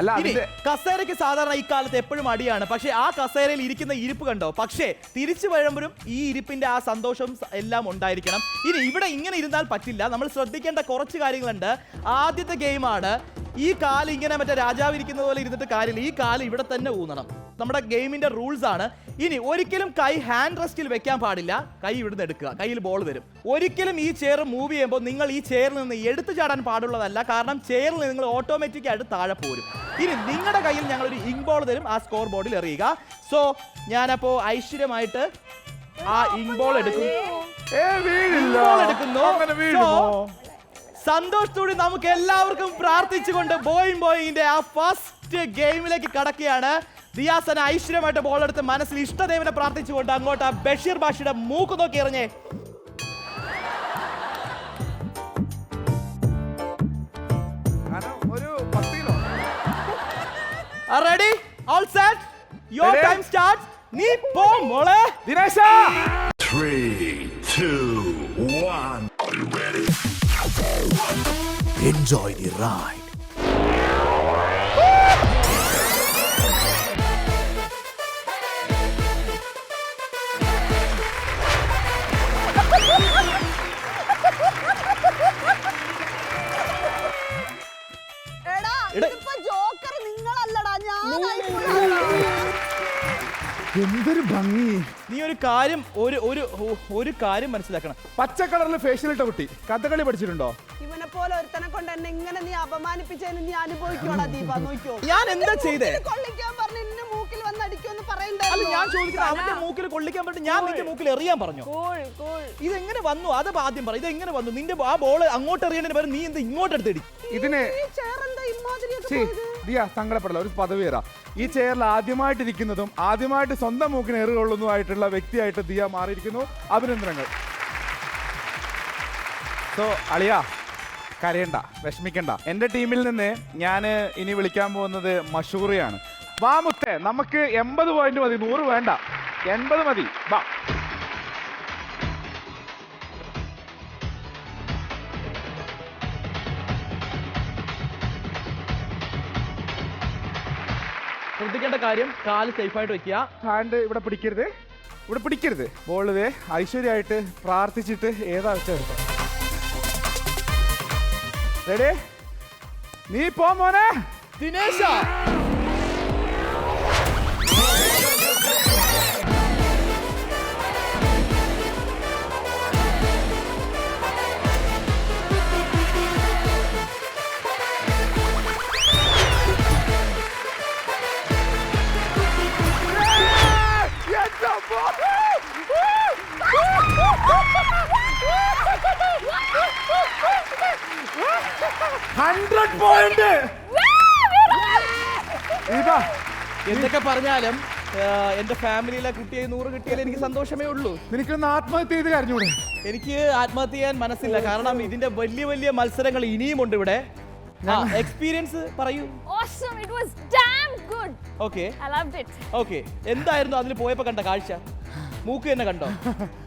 കസേരയ്ക്ക് സാധാരണ ഈ കാലത്ത് എപ്പോഴും അടിയാണ്. പക്ഷെ ആ കസേരയിൽ ഇരിക്കുന്ന ഇരിപ്പ് കണ്ടോ? പക്ഷേ തിരിച്ചു വരുമ്പോഴും ഈ ഇരിപ്പിന്റെ ആ സന്തോഷം എല്ലാം ഉണ്ടായിരിക്കണം. ഇനി ഇവിടെ ഇങ്ങനെ ഇരുന്നാൽ പറ്റില്ല. നമ്മൾ ശ്രദ്ധിക്കേണ്ട കുറച്ച് കാര്യങ്ങളുണ്ട്. ആദ്യത്തെ ഗെയിമാണ്. ഈ കാല് ഇങ്ങനെ മറ്റേ രാജാവ് ഇരിക്കുന്ന പോലെ ഇരുന്നിട്ട് കാര്യമില്ല. ഈ കാല് ഇവിടെ തന്നെ ഊന്നണം. നമ്മുടെ ഗെയിമിന്റെ റൂൾസ് ആണ്. ഇനി ഒരിക്കലും കൈ ഹാൻഡ് റെസ്റ്റിൽ വെക്കാൻ പാടില്ല. കൈ ഇവിടുന്ന് എടുക്കുക. കയ്യിൽ ബോൾ വരും. ഒരിക്കലും ഈ ചെയർ മൂവ് ചെയ്യുമ്പോൾ നിങ്ങൾ ഈ ചെയറിൽ നിന്ന് എടുത്തു ചാടാൻ പാടുള്ളതല്ല. കാരണം ചെയറിൽ നിങ്ങൾ ഓട്ടോമാറ്റിക് ആയിട്ട് താഴെ പോരും. ഇനി നിങ്ങളുടെ കയ്യിൽ ഞങ്ങൾ ഒരു ഇങ്ക് ബോൾ തരും. ആ സ്കോർ ബോർഡിൽ എറിയുക. സോ ഞാനപ്പോ ഐശ്വര്യമായിട്ട് ആ ഇങ്ക് ബോൾ എടുക്കുന്നു. സന്തോഷത്തോടെ നമുക്ക് എല്ലാവർക്കും പ്രാർത്ഥിച്ചുകൊണ്ട് ബോയിന്റെ ആ ഫസ്റ്റ് ഗെയിമിലേക്ക് കടക്കുകയാണ്. ദിയാസന ഐശ്വര്യമായിട്ട് ബോൾ എടുത്ത് മനസ്സിൽ ഇഷ്ടദേവനെ പ്രാർത്ഥിച്ചുകൊണ്ട് അങ്ങോട്ട് ബഷീർ ബാഷിയുടെ മൂക്ക് നോക്കി എറിഞ്ഞേ. Ready? All set? Your time starts. നീ പോ മോളെ. ദിനേശ 3, 2, 1. Are you ready? Enjoy the ride. Joker നിങ്ങളല്ലടാ, എന്തൊരു ഭംഗി. നീ ഒരു കാര്യം മനസ്സിലാക്കണം. പച്ച കളറിൽ ഫേഷ്യൽ ഇട്ട കുട്ടി കഥകളി പഠിച്ചിട്ടുണ്ടോ? ഇവനെ പോലെ ഒരുത്തനെ കൊണ്ട് എന്നെ ഇങ്ങനെ നീ അപമാനിപ്പിച്ചതിന് നീ അനുഭവിക്കോടാ ദീപ. നോക്കിയോ ഞാൻ എന്താ ചെയ്തേ? കൊള്ളിക്കാൻ പറഞ്ഞു നിന്നെ മൂക്കിൽ വന്ന് അടിക്കുമെന്ന് അല്ല, പറയണ്ടല്ലോ. ഞാൻ ചോദിക്കുന്നത് അവന്റെ മൂക്കിൽ കൊള്ളിക്കാൻ പറ്റും. ഞാൻ നിന്റെ മൂക്കിൽ എറിയാൻ പറഞ്ഞു. ഇതെങ്ങനെ വന്നു? അത് ആദ്യം പറ. ഇതെങ്ങനെ വന്നു? നിന്റെ ആ ബോള് അങ്ങോട്ട് എറിയേണ്ടതിന് പകരം നീ എന്താ ഇങ്ങോട്ട് എടുത്തടി? ഇതിന് സങ്കടപ്പെടില്ല, ഒരു പദവി തരാം. ഈ ചെയറിൽ ആദ്യമായിട്ടിരിക്കുന്നതും ആദ്യമായിട്ട് സ്വന്തം മൂക്കിന് എറികൊള്ളുന്നതുമായിട്ടുള്ള വ്യക്തിയായിട്ട് ദിയ മാറിയിരിക്കുന്നു. അഭിനന്ദനങ്ങൾ. സോ അളിയ കരയണ്ട, വിഷമിക്കണ്ട. എൻ്റെ ടീമിൽ നിന്ന് ഞാൻ ഇനി വിളിക്കാൻ പോകുന്നത് മഷൂറിയാണ്. വാ മുത്തേ, നമുക്ക് 80 പോയിന്റ് മതി, 100 വേണ്ട, 80 മതി. വാ. ശ്രദ്ധിക്കേണ്ട കാര്യം, കാല് സേഫായിട്ട് വെക്കുക. ഹാൻഡ് ഇവിടെ പിടിക്കരുത്. ബോളിതേ ഐശ്വര്യമായിട്ട് പ്രാർത്ഥിച്ചിട്ട് ഏതാ വെച്ചെടുക്കാം. റെഡി? നീ പോ മോനെ. ദിനേശ എന്തൊക്കെ പറഞ്ഞാലും എന്റെ ഫാമിലിയിലെ കുട്ടിയെ 100 കിട്ടിയാൽ എനിക്ക് സന്തോഷമേ ഉള്ളൂ. നിനക്കൊന്ന് ആത്മഹത്യ ചെയ്ത് കരഞ്ഞൂടെ? എനിക്ക് ആത്മഹത്യ ചെയ്യാൻ മനസ്സില്ല. കാരണം ഇതിന്റെ വലിയ മത്സരങ്ങൾ ഇനിയും ഉണ്ട് ഇവിടെ. എക്സ്പീരിയൻസ് പറയൂ. Awesome, it was damn good. Okay. I loved it. Okay. എന്തായിരുന്നു അതിൽ പോയപ്പോ കണ്ട കാഴ്ച? മൂക്ക് തന്നെ കണ്ടോ?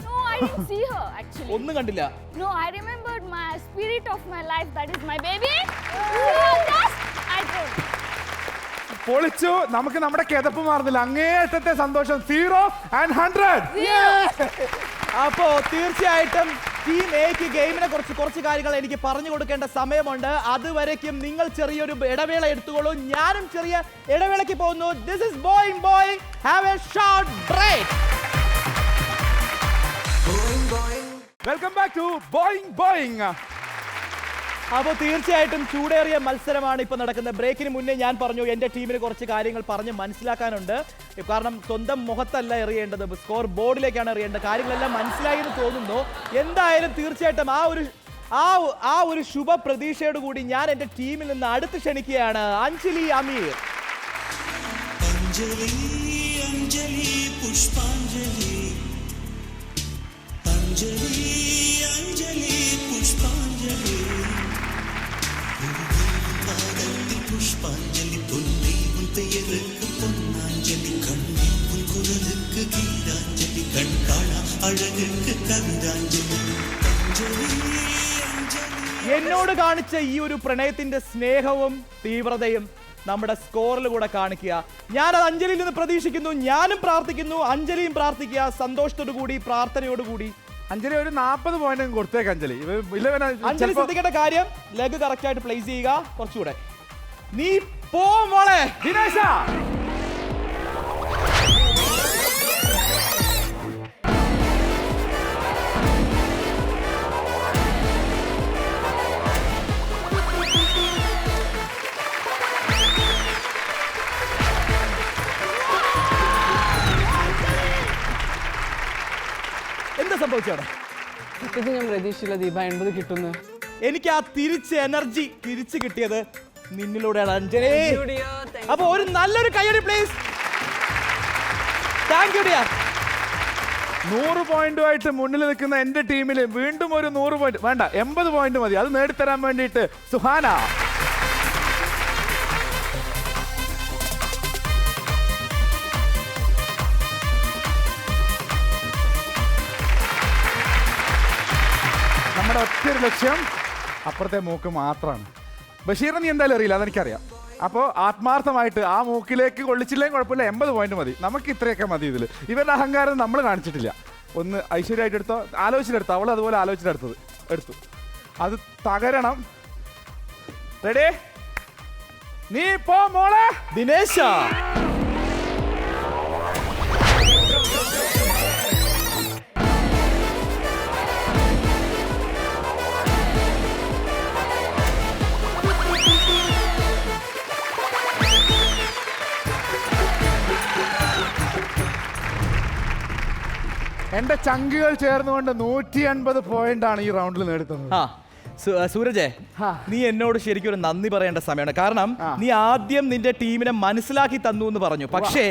No, I didn't see her actually. ഒന്നും കണ്ടില്ല. No, I remembered my spirit of my life, that is my baby. So just I told. പൊളിച്ചു. നമുക്ക് നമ്മുടെ കിതപ്പ് മാറുന്നില്ല. അങ്ങേയറ്റത്തെ സന്തോഷം. 0 and 100. അപ്പോ തീർച്ചയായിട്ടും ടീം എക്ക് ഗെയിമിനെ കുറിച്ച് കുറച്ച് കാര്യങ്ങൾ എനിക്ക് പറഞ്ഞു കൊടുക്കേണ്ട സമയമുണ്ട്. അതുവരേക്കും നിങ്ങൾ ചെറിയൊരു ഇടവേള എടുത്തുകൊള്ളൂ. ഞാനും ചെറിയ ഇടവേളയ്ക്ക് പോകുന്നു. This is Boing Boing. Have a short break. Welcome back to Boing Boing. അപ്പോൾ തീർച്ചയായിട്ടും ചൂടേറിയ മത്സരമാണ് ഇപ്പോൾ നടക്കുന്നത്. ബ്രേക്കിന് മുന്നേ ഞാൻ പറഞ്ഞു എൻ്റെ ടീമിന് കുറച്ച് കാര്യങ്ങൾ പറഞ്ഞ് മനസ്സിലാക്കാനുണ്ട്. കാരണം സ്വന്തം മുഖത്തല്ല എറിയേണ്ടത്, സ്കോർ ബോർഡിലേക്കാണ് എറിയേണ്ടത്. കാര്യങ്ങളെല്ലാം മനസ്സിലായി എന്ന് തോന്നുന്നു. എന്തായാലും തീർച്ചയായിട്ടും ആ ഒരു ശുഭ പ്രതീക്ഷയോട് കൂടി ഞാൻ എൻ്റെ ടീമിൽ നിന്ന് അടുത്ത് ക്ഷണിക്കുകയാണ് അഞ്ജലി അമീർ. പുഷ്പാഞ്ജലി പൊന്നേ ഉൻ പെയർക്ക് പൊന്നാഞ്ജലി കണ്ണേ ഉൻ കുരലുക്ക് ഗീതാഞ്ജലി കൺകാണ അഴകുക്ക് കവിതാഞ്ജലി എന്നോട് കാണിച്ച ഈ ഒരു പ്രണയത്തിന്റെ സ്നേഹവും തീവ്രതയും നമ്മുടെ സ്കോറിൽ കൂടെ കാണിക്കുക. ഞാനത് അഞ്ജലിയിൽ നിന്ന് പ്രതീക്ഷിക്കുന്നു. ഞാനും പ്രാർത്ഥിക്കുന്നു, അഞ്ജലിയും പ്രാർത്ഥിക്കുക. സന്തോഷത്തോടു കൂടി, പ്രാർത്ഥനയോട് കൂടി. അഞ്ജലി ഒരു 40 പോയിന്റ് കൊടുത്തേക്ക്. അഞ്ജലി അഞ്ജലി ശ്രദ്ധിക്കേണ്ട കാര്യം, ലെഗ് കറക്റ്റ് ആയിട്ട് പ്ലേസ് ചെയ്യുക. കുറച്ചുകൂടെ നീ പോ മോളെ. ദിനേശ എന്താ സംഭവിച്ചവിടെ? ഞാൻ പ്രതീക്ഷിച്ചില്ല ദീപ 80 കിട്ടുന്നു. എനിക്ക് ആ എനർജി തിരിച്ചു കിട്ടിയത് നിന്നിലൂടെയാണ് അഞ്ജലി. അപ്പൊ ഒരു നല്ലൊരു കയ്യടി പ്ലീസ്. Thank you dear. 100 പോയിന്റുമായിട്ട് മുന്നിൽ നിൽക്കുന്ന എന്റെ ടീമിൽ വീണ്ടും ഒരു 100 പോയിന്റ് വേണ്ട, 80 പോയിന്റ് മതി. അത് നേടിത്തരാൻ വേണ്ടിയിട്ട് സുഹാന. നമ്മുടെ ഒറ്റൊരു ലക്ഷ്യം അപ്പുറത്തെ മൂക്ക് മാത്രമാണ്. ബഷീറിനെ നീ എന്തായാലും അറിയില്ല, അതെനിക്കറിയാം. അപ്പോൾ ആത്മാർത്ഥമായിട്ട് ആ മൂക്കിലേക്ക് കൊള്ളിച്ചില്ലെങ്കിൽ കുഴപ്പമില്ല, 80 പോയിന്റ് മതി. നമുക്ക് ഇത്രയൊക്കെ മതി. ഇതിൽ ഇവരുടെ അഹങ്കാരം നമ്മൾ കാണിച്ചിട്ടില്ല. ഒന്ന് ഐശ്വര്യമായിട്ട് എടുത്തോ, ആലോചിച്ചിട്ടെടുത്തോ. അവൾ അതുപോലെ എടുത്തു. അത് തകരണം. റെഡി? നീ പോ മോളെ. ദിനേശ എന്റെ ചങ്കുകൾ ചേർന്നുകൊണ്ട് 150 പോയിന്റ് ആണ് ഈ റൗണ്ടിൽ നേടുന്നത്. സൂരജേ, നീ എന്നോട് ശരിക്കും ഒരു നന്ദി പറയേണ്ട സമയമാണ്. കാരണം നീ ആദ്യം നിന്റെ ടീമിനെ മനസ്സിലാക്കി തന്നു എന്ന് പറഞ്ഞു. പക്ഷേ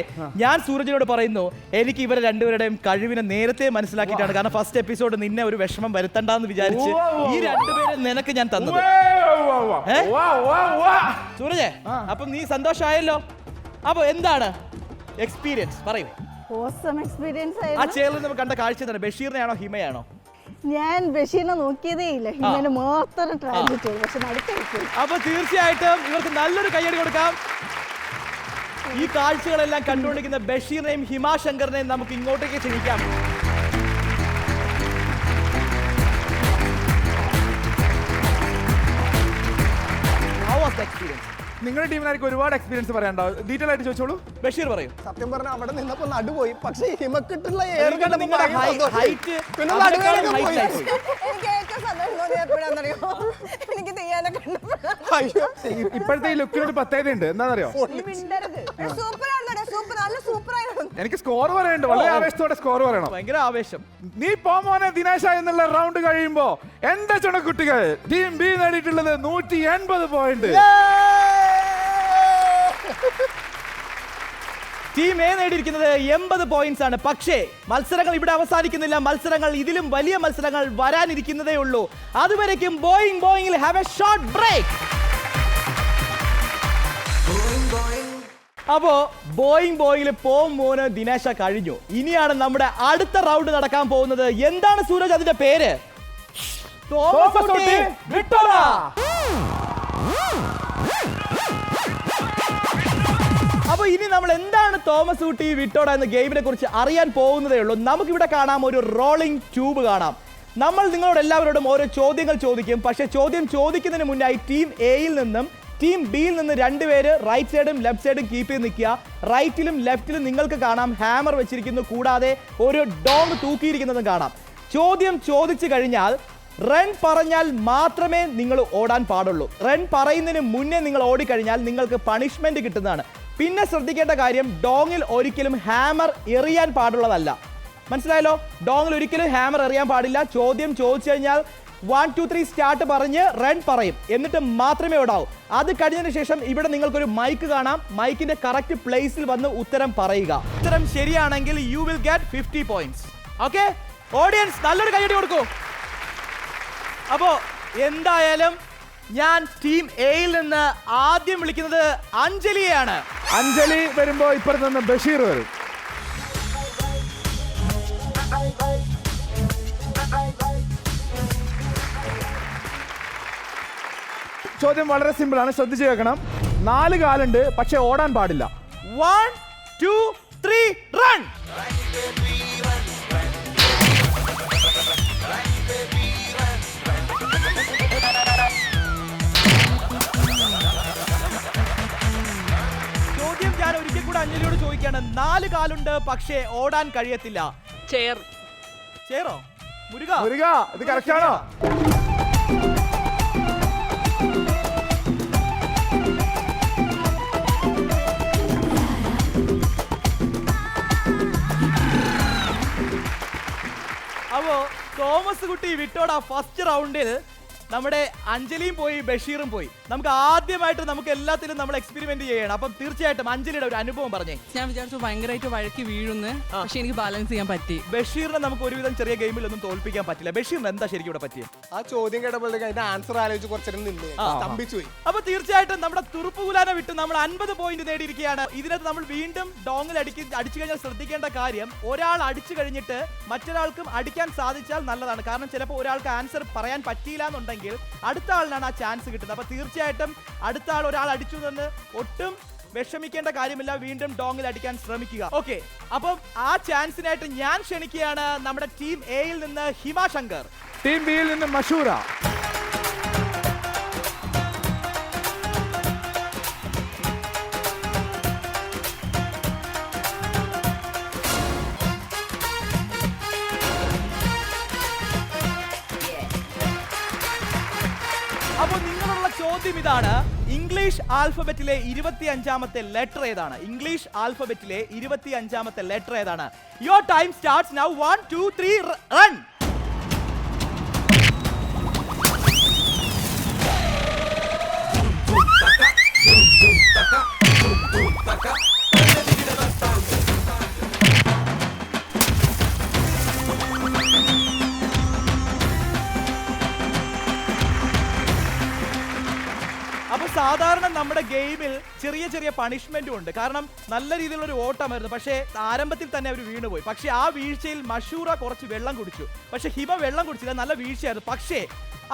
ഞാൻ സൂരജിനോട് പറയുന്നു, എനിക്ക് ഇവരെ രണ്ടുപേരുടെയും കഴിവിനെ നേരത്തെ മനസ്സിലാക്കിയിട്ടാണ്. കാരണം ഫസ്റ്റ് എപ്പിസോഡ് നിന്നെ ഒരു വിഷമം വരുത്തണ്ടെന്ന് വിചാരിച്ച് ഈ രണ്ടുപേരും നിനക്ക് ഞാൻ തന്നത്. സൂരജേ, അപ്പൊ നീ സന്തോഷമായല്ലോ. അപ്പൊ എന്താണ് എക്സ്പീരിയൻസ് പറയൂ. എക്സ്പീരിയൻസ് ആ ചേർന്ന് നമുക്ക് കണ്ട കാഴ്ച തന്നെ. ബഷീറിനെയാണോ ഹിമയാണോ? ഞാൻ ബഷീറിനെ നോക്കിയതേ ഇല്ല, ഹിമനെ മാത്രം ട്രാൻസിറ്റ് ചെയ്തു. പക്ഷെ നടക്കും. അപ്പൊ തീർച്ചയായിട്ടും ഇവർക്ക് നല്ലൊരു കയ്യടി കൊടുക്കാം. ഈ കാഴ്ചകളെല്ലാം കണ്ടുകൊണ്ടിരിക്കുന്ന ബഷീറിനെയും ഹിമാശങ്കറിനെയും നമുക്ക് ഇങ്ങോട്ടേക്ക് ക്ഷണിക്കാം. How was the experience? നിങ്ങളുടെ ടീമിനായിരിക്കും ഒരുപാട് എക്സ്പീരിയൻസ് പറയാനുണ്ടാവും. ഡീറ്റെയിൽ ആയിട്ട് ചോദിച്ചോളൂ. ബഷീർ പറയും. സത്യം പറഞ്ഞാൽ അവിടെ നിന്നപ്പോ നടുപോയി. പക്ഷേ ഹിമക്കിട്ടുള്ള ഇപ്പോഴത്തെ ഈ ലുക്കിനൊരു പ്രത്യേകത ഉണ്ട്. എന്താണെന്നറിയോ? എനിക്ക് സ്കോർ പറയണ്ട്. വളരെ ആവേശത്തോടെ സ്കോർ പറയണം. ഭയങ്കര ആവേശം. നീ പോമോനെ ദിനേശ എന്നുള്ള റൗണ്ട് കഴിയുമ്പോ എന്റെ ചുണക്കുട്ടികൾ ടീം ബി നേടിയിട്ടുള്ളത് 180 പോയിന്റ്. ടീം എ നേടിയിരിക്കുന്നത് 80 പോയിന്റ്സ് ആണ്. പക്ഷേ മത്സരങ്ങൾ ഇവിടെ അവസാനിക്കുന്നില്ല. മത്സരങ്ങൾ ഇതിലും വലിയ മത്സരങ്ങൾ വരാനിരിക്കുന്നതേ ഉള്ളൂ. അതുവരേക്കും ബോയിങ്ങിൽ ഹാവ് എ ഷോർട്ട് ബ്രേക്ക്. അപ്പോ ബോയിങ്ങിൽ മോന് ദിനേശ കഴിഞ്ഞു. ഇനിയാണ് നമ്മുടെ അടുത്ത റൗണ്ട് നടക്കാൻ പോകുന്നത്. എന്താണ് സൂരജ് അതിന്റെ പേര്? അപ്പൊ ഇനി നമ്മൾ എന്താണ് തോമസ് കുട്ടി വിട്ടോട എന്ന ഗെയിമിനെ കുറിച്ച് അറിയാൻ പോകുന്നതേ ഉള്ളൂ. നമുക്കിവിടെ കാണാം ഒരു റോളിംഗ് ട്യൂബ് കാണാം. നമ്മൾ നിങ്ങളോട് എല്ലാവരോടും ഓരോ ചോദ്യങ്ങൾ ചോദിക്കും. പക്ഷെ ചോദ്യം ചോദിക്കുന്നതിന് മുന്നായി ടീം എയിൽ നിന്നും ടീം ബിയിൽ നിന്ന് 2 പേര് റൈറ്റ് സൈഡും ലെഫ്റ്റ് സൈഡും കീപ്പ് ചെയ്ത് നിൽക്കുക. റൈറ്റിലും ലെഫ്റ്റിലും നിങ്ങൾക്ക് കാണാം ഹാമർ വെച്ചിരിക്കുന്നു, കൂടാതെ ഒരു ഡോങ് തൂക്കിയിരിക്കുന്നതും കാണാം. ചോദ്യം ചോദിച്ചു കഴിഞ്ഞാൽ റൺ പറഞ്ഞാൽ മാത്രമേ നിങ്ങൾ ഓടാൻ പാടുള്ളൂ. റൺ പറയുന്നതിന് മുന്നേ നിങ്ങൾ ഓടിക്കഴിഞ്ഞാൽ നിങ്ങൾക്ക് പണിഷ്മെന്റ് കിട്ടുന്നതാണ്. പിന്നെ ശ്രദ്ധിക്കേണ്ട കാര്യം, ഡോങ്ങിൽ ഒരിക്കലും ഹാമർ എറിയാൻ പാടുള്ളതല്ല. മനസ്സിലായല്ലോ? ഡോങ്ങിൽ ഒരിക്കലും ഹാമർ എറിയാൻ പാടില്ല. ചോദ്യം ചോദിച്ചു കഴിഞ്ഞാൽ 1 2 3 സ്റ്റാർട്ട് പറഞ്ഞ് റൺ പറയും, എന്നിട്ട് മാത്രമേ ഓടാവൂ. അത് കഴിഞ്ഞതിന് ശേഷം ഇവിടെ നിങ്ങൾക്കൊരു മൈക്ക് കാണാം. മൈക്കിന്റെ കറക്റ്റ് പ്ലേസിൽ വന്ന് ഉത്തരം പറയുക. ഉത്തരം ശരിയാണെങ്കിൽ you will get 50 points. Okay audience, നല്ലൊരു കൈയടി കൊടുക്കൂ. അപ്പോ എന്തായാലും ഞാൻ ടീം എയിൽ നിന്ന് ആദ്യം വിളിക്കുന്നത് അഞ്ജലിയെയാണ്. അഞ്ജലി വരുമ്പോ ഇപ്പുറത്ത് നിന്ന് ബഷീർ വരും. ചോദ്യം വളരെ സിമ്പിൾ ആണ്, ശ്രദ്ധിച്ചു കേൾക്കണം. 4 കാലുണ്ട്, പക്ഷെ ഓടാൻ പാടില്ല. 1 2 3 റൺ. ചോദ്യം ഞാൻ ഒരിക്കൽ കൂടെ അഞ്ജലിയോട് ചോദിക്കാണ്. 4 കാലുണ്ട്, പക്ഷേ ഓടാൻ കഴിയത്തില്ല. ചെയർ. ചെയറോ? മുരുക, ഇത് കറക്റ്റ് ആണോ? അപ്പോ തോമസ് കുട്ടി വിട്ടോട ഫസ്റ്റ് റൗണ്ടിൽ നമ്മുടെ അഞ്ജലിയും പോയി, ബഷീറും പോയി. നമുക്ക് ആദ്യമായിട്ട് നമുക്ക് എല്ലാത്തിലും നമ്മൾ എക്സ്പെരിമെന്റ് ചെയ്യണം. അപ്പം തീർച്ചയായിട്ടും അഞ്ജലിയുടെ ഒരു അനുഭവം പറഞ്ഞേ. ഞാൻ വിചാരിച്ചു ഭയങ്കരമായിട്ട് വഴക്കി വീഴുന്നു, പക്ഷെ എനിക്ക് ബാലൻസ് ചെയ്യാൻ പറ്റി. ബഷീറിനെ നമുക്ക് ഒരുവിധം ചെറിയ ഗെയിമിലൊന്നും തോൽപ്പിക്കാൻ പറ്റില്ല. ബഷീറിന് എന്താ ശരിക്കും ഇവിടെ പറ്റിയത്? ആ ചോദ്യം കേട്ടപ്പോഴത്തേക്ക് അതിന്റെ ആൻസർ ആലോചിച്ച് കുറച്ചേരം നിന്ന് സ്തംഭിച്ചു പോയി. അപ്പൊ തീർച്ചയായിട്ടും നമ്മുടെ തുറുപ്പുകുലാനെ വിട്ട് നമ്മൾ 50 പോയിന്റ് നേടിയിരിക്കുകയാണ്. ഇതിനകത്ത് നമ്മൾ വീണ്ടും ഡോങ്ങിൽ അടിച്ചു കഴിഞ്ഞാൽ ശ്രദ്ധിക്കേണ്ട കാര്യം, ഒരാൾ അടിച്ചു കഴിഞ്ഞിട്ട് മറ്റൊരാൾക്കും അടിക്കാൻ സാധിച്ചാൽ നല്ലതാണ്. കാരണം ചിലപ്പോൾ ഒരാൾക്ക് ആൻസർ പറയാൻ പറ്റിയില്ല എന്നുണ്ടെങ്കിൽ അടുത്ത ആളിനാണ് ആ ചാൻസ് കിട്ടുന്നത്. അപ്പൊ തീർച്ചയായിട്ടും അടുത്ത ആൾ ഒരാൾ അടിച്ചു എന്ന് ഒട്ടും വിഷമിക്കേണ്ട കാര്യമില്ല. വീണ്ടും ഡോങ്ങിൽ അടിക്കാൻ ശ്രമിക്കുക. ഓക്കെ, അപ്പം ആ ചാൻസിനായിട്ട് ഞാൻ ക്ഷണിക്കുകയാണ് നമ്മുടെ ടീം എയിൽ നിന്ന് ഹിമ ശങ്കർ, ടീം ബിയിൽ നിന്ന് മഷൂറ. അപ്പോൾ നിങ്ങളുള്ള ചോദ്യം ഇതാണ്, ഇംഗ്ലീഷ് ആൽഫബറ്റിലെ 25ാമത്തെ ലെറ്റർ ഏതാണ്? ഇംഗ്ലീഷ് ആൽഫബറ്റിലെ 25ാമത്തെ ലെറ്റർ ഏതാണ്? Your time starts now. 1 2 3 run. അപ്പൊ സാധാരണ നമ്മുടെ ഗെയിമിൽ ചെറിയ ചെറിയ പണിഷ്മെന്റും ഉണ്ട്. കാരണം നല്ല രീതിയിലുള്ള ഒരു ഓട്ടമായിരുന്നു, പക്ഷേ ആരംഭത്തിൽ തന്നെ അവർ വീണുപോയി. പക്ഷേ ആ വീഴ്ചയിൽ മഷൂറ കുറച്ച് വെള്ളം കുടിച്ചു, പക്ഷെ ഹിമ വെള്ളം കുടിച്ചില്ല. നല്ല വീഴ്ചയായിരുന്നു. പക്ഷേ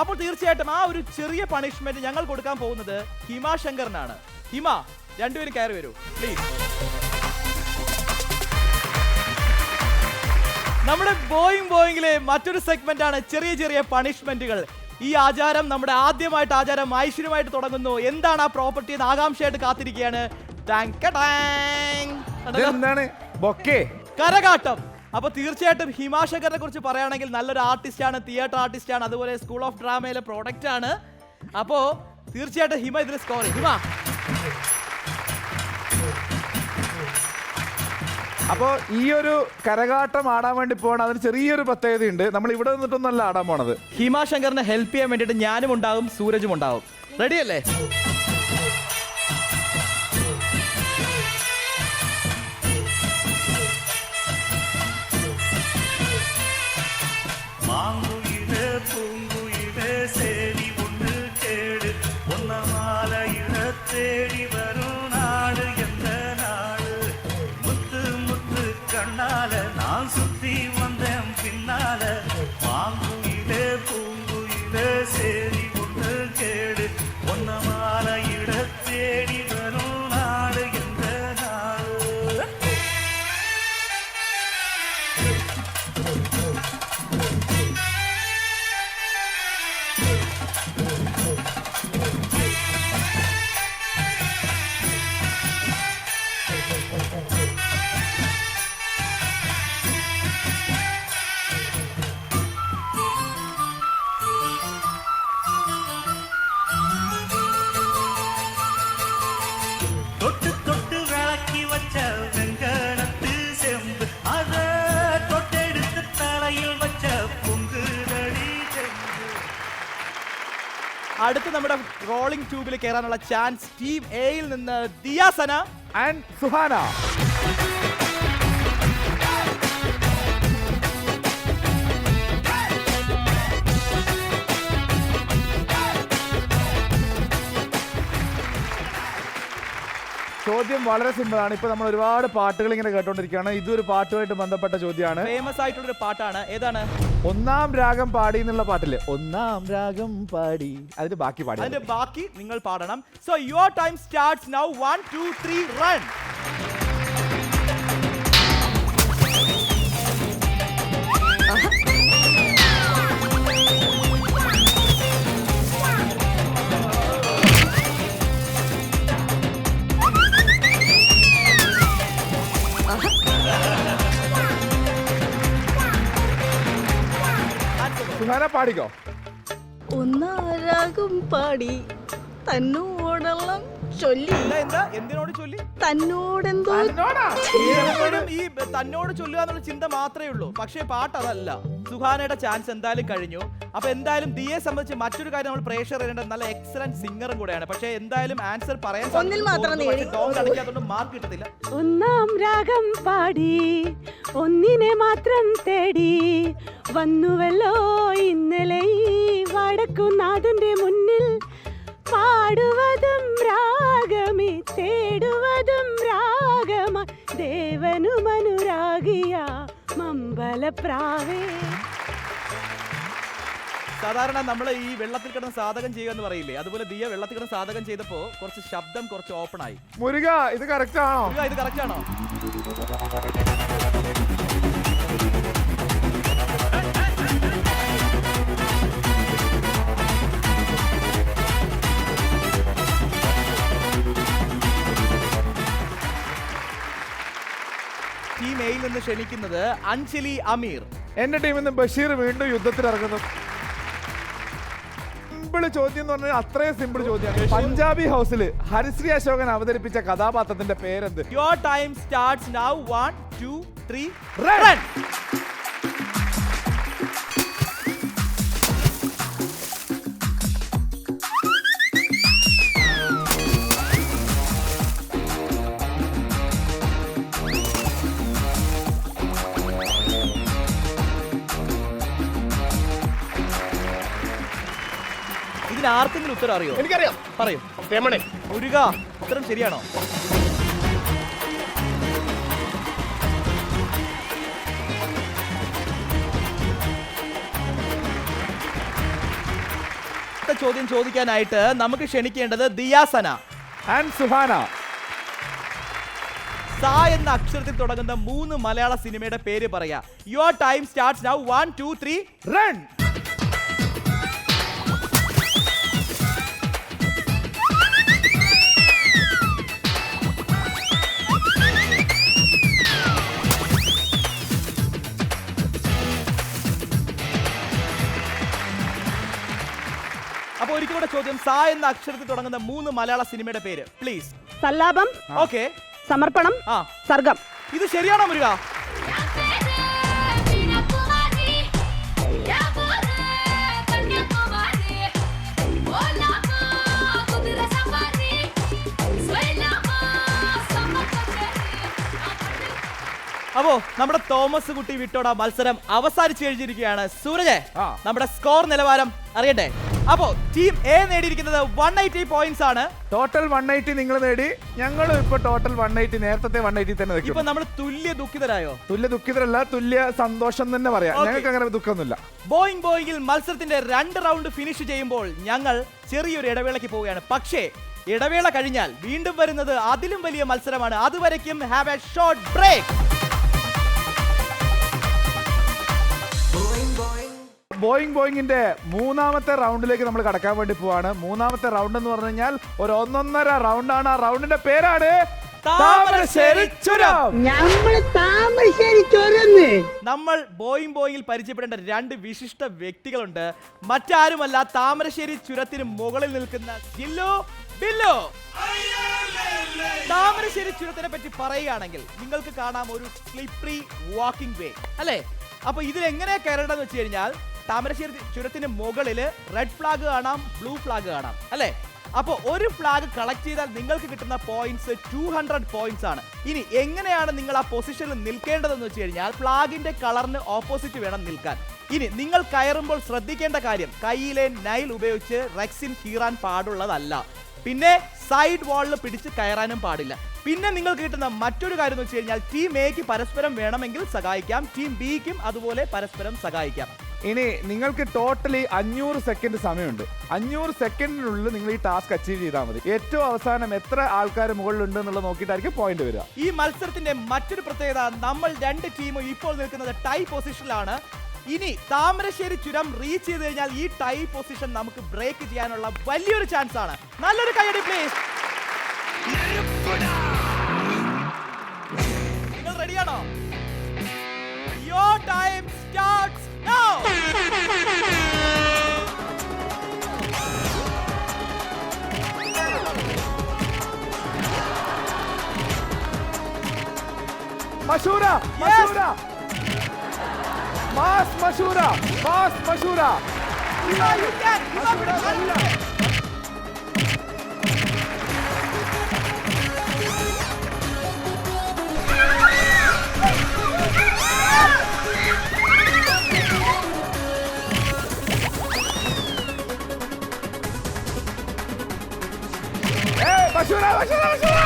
അപ്പോൾ തീർച്ചയായിട്ടും ആ ഒരു ചെറിയ പണിഷ്മെന്റ് ഞങ്ങൾ കൊടുക്കാൻ പോകുന്നത് ഹിമ ശങ്കറിനാണ്. ഹിമ, രണ്ടുപേരും കയറി വരൂ പ്ലീസ്. നമ്മുടെ ബോയിങ്ങിലെ മറ്റൊരു സെഗ്മെന്റ് ആണ് ചെറിയ ചെറിയ പണിഷ്മെന്റുകൾ. ഈ ആചാരം നമ്മുടെ ആചാരം ഐശ്വര്യമായിട്ട് തുടങ്ങുന്നു. എന്താണ് ആ പ്രോപ്പർട്ടി എന്ന് ആകാംക്ഷയായിട്ട് കാത്തിരിക്കുകയാണ്. കരകാട്ടം. അപ്പൊ തീർച്ചയായിട്ടും ഹിമാശങ്കറിനെ കുറിച്ച് പറയുകയാണെങ്കിൽ നല്ലൊരു ആർട്ടിസ്റ്റ് ആണ്, തിയേറ്റർ ആർട്ടിസ്റ്റ് ആണ്, അതുപോലെ സ്കൂൾ ഓഫ് ഡ്രാമയിലെ പ്രോഡക്റ്റ് ആണ്. അപ്പോ തീർച്ചയായിട്ടും ഹിമ ഇതിൽ സ്കോർ. ഹിമ, അപ്പോൾ ഈ ഒരു കരകാട്ടം ആടാൻ വേണ്ടി പോകണം. അതിന് ചെറിയൊരു പ്രത്യേകതയുണ്ട്. നമ്മൾ ഇവിടെ നിന്നിട്ടൊന്നല്ല ആടാൻ പോണത്. ഹിമാശങ്കറിനെ ഹെൽപ്പ് ചെയ്യാൻ വേണ്ടിയിട്ട് ഞാനും ഉണ്ടാവും, സൂരജും ഉണ്ടാവും. റെഡിയല്ലേ? நான் சுத்தி வந்தேன் பின்னால மாங்குயிலே பூங்குயிலே சேரி ஒன்று கேடு ஒன்ன மாலையிட தேடி வரும் நாடு என்ற അടുത്ത നമ്മുടെ റോളിംഗ് ട്യൂബിൽ കയറാനുള്ള ചാൻസ് ടീം എയിൽ നിന്ന് ദിയാസന ആൻഡ് സുഹാന. ചോദ്യം വളരെ സിമ്പിൾ ആണ്. ഇപ്പൊ നമ്മൾ ഒരുപാട് പാട്ടുകൾ ഇങ്ങനെ കേട്ടോണ്ടിരിക്കുകയാണ്. ഇതൊരു പാട്ടുമായിട്ട് ബന്ധപ്പെട്ട ചോദ്യമാണ്. ഫേമസ് ആയിട്ടുള്ള ഒരു പാട്ടാണ്. ഏതാണ്? ഒന്നാം രാഗം പാടി എന്നുള്ള പാട്ടില്ലേ, ഒന്നാം രാഗം പാടി, അതിന്റെ ബാക്കി പാടി. അതിന്റെ ബാക്കി നിങ്ങൾ പാടണം. So your time starts now. 1 2 3 run. Suhana പാടിക്കോ. ഒന്നാരാഗം പാടി തന്നോടെല്ലാം ചൊല്ലി. എന്താ എന്തിനോട് ചൊല്ലി? തന്നോടെന്തോ. ഈ തന്നോട് ചൊല്ലുക എന്നുള്ള ചിന്ത മാത്രമേ ഉള്ളൂ. പക്ഷേ പാട്ട് അതല്ല. സുഹാനയുടെ ചാൻസ് എന്തായാലും കഴിഞ്ഞു. അപ്പൊ എന്തായാലും ദിയെ സംബന്ധിച്ച് മറ്റൊരു കാര്യം നമ്മൾ പ്രേക്ഷകർ അറിയേണ്ടത്, നല്ല എക്സലന്റ് സിംഗറും കൂടെയാണ്. പക്ഷേ എന്തായാലും ആൻസർ പറയാൻ മാർക്ക് കിട്ടത്തില്ല. ഒന്നാം രാഗം പാടി ഒന്നിനെ മാത്രം തേടി വന്നുവല്ലോ ഇന്നലെ ഈ വടക്കുനാഥന്റെ മുന്നിൽ. പാടുവതും രാഗമേ തേടുവതും രാഗമ ദേവനുമനുരാഗിയ മമ്പലപ്രാവേ. സാധാരണ നമ്മൾ ഈ വെള്ളത്തിൽ കിടന്ന് സാധകം ചെയ്യുക എന്ന് പറയില്ലേ, അതുപോലെ ദിയ വെള്ളത്തിൽ കിടന്ന് സാധകം ചെയ്തപ്പോ കുറച്ച് ശബ്ദം കുറച്ച് ഓപ്പൺ ആയി. മുരുക ഇത് കറക്റ്റ് ആണോ? ഇത് കറക്റ്റ് ആണോ? ടീം എയിൽ നിന്ന് ക്ഷണിക്കുന്നത് അഞ്ജലി അമീർ. എന്റെ ടീമിൽ നിന്ന് ബഷീർ വീണ്ടും യുദ്ധത്തിൽ ഇറങ്ങുന്നു. സിമ്പിൾ ചോദ്യം എന്ന് പറഞ്ഞാൽ അത്രയും സിമ്പിൾ ചോദ്യമാണ്. പഞ്ചാബി ഹൗസിൽ ഹരിശ്രീ അശോകൻ അവതരിപ്പിച്ച കഥാപാത്രത്തിന്റെ പേരെന്ത്? Your time starts now. 1 2 3 run. ആർക്കെങ്കിലും ഉത്തരം അറിയോ? എനിക്കറിയാം. പറയൂ. രമണൻ. മുരുക ഉത്തരം ശരിയാണോ? ചോദ്യം ചോദിക്കാനായിട്ട് നമുക്ക് ക്ഷണിക്കേണ്ടത് ദിയാസന ആൻഡ് സുഹാന. സ എന്ന അക്ഷരത്തിൽ തുടങ്ങുന്ന 3 മലയാള സിനിമയുടെ പേര് പറയാ. Your time starts now. 1 2 3 run. അപ്പൊ ഒരിക്കലും ചോദ്യം, സ എന്ന അക്ഷരത്തിൽ തുടങ്ങുന്ന 3 മലയാള സിനിമയുടെ പേര് പ്ലീസ്. സല്ലാപം. ഓക്കെ. സമർപ്പണം. സർഗം. ഇത് ശരിയാണോ മുരുക? അപ്പോ നമ്മുടെ തോമസ് കുട്ടി വിട്ടോട മത്സരം അവസാനിച്ചു കഴിഞ്ഞിരിക്കുകയാണ്. സൂരജ്, നമ്മുടെ സ്കോർ നിലവാരം അറിയട്ടെ. അപ്പോ ടീം എ നേടിയിരിക്കുന്നത് 180 പോയിന്റ്സ് ആണ്. ടോട്ടൽ 180 നിങ്ങൾ നേടി. ഞങ്ങളും ഇപ്പൊ ടോട്ടൽ 180 നേരത്തെ 180 തന്നെ നിൽക്കും. ഇപ്പൊ നമ്മൾ തുല്യ ദുഃഖിതരായോ? തുല്യ ദുഃഖിതരല്ല, തുല്യ സന്തോഷം തന്നെ പറയാം. ഞങ്ങൾക്ക് അങ്ങനെ ദുഃഖമൊന്നുമില്ല. ബോയിങ്ങിൽ മത്സരത്തിന്റെ 2 റൗണ്ട് ഫിനിഷ് ചെയ്യുമ്പോൾ ഞങ്ങൾ ചെറിയൊരു ഇടവേളയ്ക്ക് പോവുകയാണ്. പക്ഷേ ഇടവേള കഴിഞ്ഞാൽ വീണ്ടും വരുന്നത് അതിലും വലിയ മത്സരമാണ്. അതുവരയ്ക്കും ഹാവ് എ ഷോർട്ട് ബ്രേക്ക്. ബോയിങ്ങിന്റെ 3ാമത്തെ റൗണ്ടിലേക്ക് നമ്മൾ കടക്കാൻ വേണ്ടി പോവാണ്. 3ാമത്തെ റൗണ്ട് എന്ന് പറഞ്ഞു കഴിഞ്ഞാൽ ഒരു 1.5 റൗണ്ടാണ്. ആ റൗണ്ടിന്റെ പേരാണ് താമരശ്ശേരി ചുരം. നമ്മൾ ബോയിങ്ങിൽ പരിചയപ്പെടേണ്ട 2 വിശിഷ്ട വ്യക്തികളുണ്ട്. മറ്റാരുമല്ല, താമരശ്ശേരി ചുരത്തിന് മുകളിൽ നിൽക്കുന്ന ജില്ലു ബില്ലു. താമരശ്ശേരി ചുരത്തിനെ പറ്റി പറയുകയാണെങ്കിൽ നിങ്ങൾക്ക് കാണാം ഒരു സ്ലിപ്പറി വാക്കിംഗ് വേ അല്ലേ? അപ്പൊ ഇതിലെങ്ങനെ കയറേണ്ടതെന്ന് വെച്ച് കഴിഞ്ഞാൽ താമരശ്ശേരി ചുരത്തിന് മുകളില് റെഡ് ഫ്ലാഗ് കാണാം, ബ്ലൂ ഫ്ലാഗ് കാണാം അല്ലേ? അപ്പോൾ ഒരു ഫ്ലാഗ് കളക്ട് ചെയ്താൽ നിങ്ങൾക്ക് കിട്ടുന്ന പോയിന്റ്സ് 200 പോയിന്റ്സ് ആണ്. ഇനി എങ്ങനെയാണ് നിങ്ങൾ ആ പൊസിഷനിൽ നിൽക്കേണ്ടതെന്ന് വെച്ച് കഴിഞ്ഞാൽ ഫ്ലാഗിന്റെ കളറിന് ഓപ്പോസിറ്റ് വേണം നിൽക്കാൻ. ഇനി നിങ്ങൾ കയറുമ്പോൾ ശ്രദ്ധിക്കേണ്ട കാര്യം, കയ്യിലെ നൈൽ ഉപയോഗിച്ച് റെക്സിൻ കീറാൻ പാടുള്ളതല്ല. പിന്നെ സൈഡ് വാളിൽ പിടിച്ച് കയറാനും പാടില്ല. പിന്നെ നിങ്ങൾക്ക് കിട്ടുന്ന മറ്റൊരു കാര്യം എന്ന് വെച്ച് കഴിഞ്ഞാൽ ടീം എക്ക് പരസ്പരം വേണമെങ്കിൽ സഹായിക്കാം, ടീം ബിക്കും അതുപോലെ പരസ്പരം സഹായിക്കാം. ഇനി നിങ്ങൾക്ക് ടോട്ടലി 500 സെക്കൻഡ് സമയമുണ്ട്. 500 സെക്കൻഡിനുള്ളിൽ നിങ്ങൾ ഈ ടാസ്ക് അച്ചീവ് ചെയ്താൽ മതി. ഏറ്റവും അവസാനം എത്ര ആൾക്കാർ മുകളിലുണ്ട് എന്നുള്ളത് നോക്കിയിട്ടായിരിക്കും പോയിന്റ് വരിക. ഈ മത്സരത്തിന്റെ മറ്റൊരു പ്രത്യേകത, നമ്മൾ 2 ടീമും ഇപ്പോൾ നിൽക്കുന്നത് ടൈ പൊസിഷനിലാണ്. ഇനി താമരശ്ശേരി ചുരം റീച്ച് ചെയ്ത് കഴിഞ്ഞാൽ ഈ ടൈ പൊസിഷൻ നമുക്ക് ബ്രേക്ക് ചെയ്യാനുള്ള വലിയൊരു ചാൻസ് ആണ്. നല്ലൊരു കൈയടി പ്ലീസ്. നിങ്ങൾ റെഡിയാണോ? Your time starts now. Mashoora Mashoora mass Mashoora mass Mashoora. You can. Mashoora Mashoora Mashoora.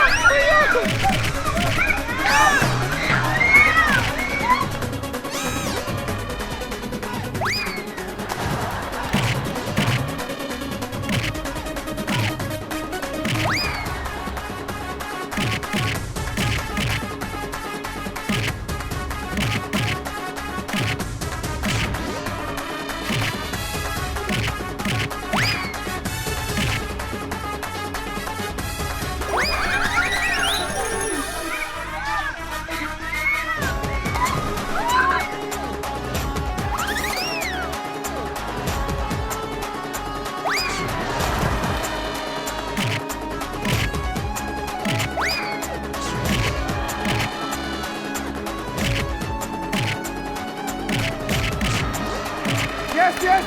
Yes, yes.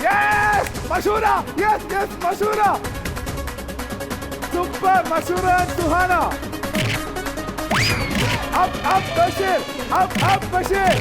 Yes, Mashura. Yes, yes, Mashura. Super, Mashura and Suhana. Up, Bashir. Up, Bashir.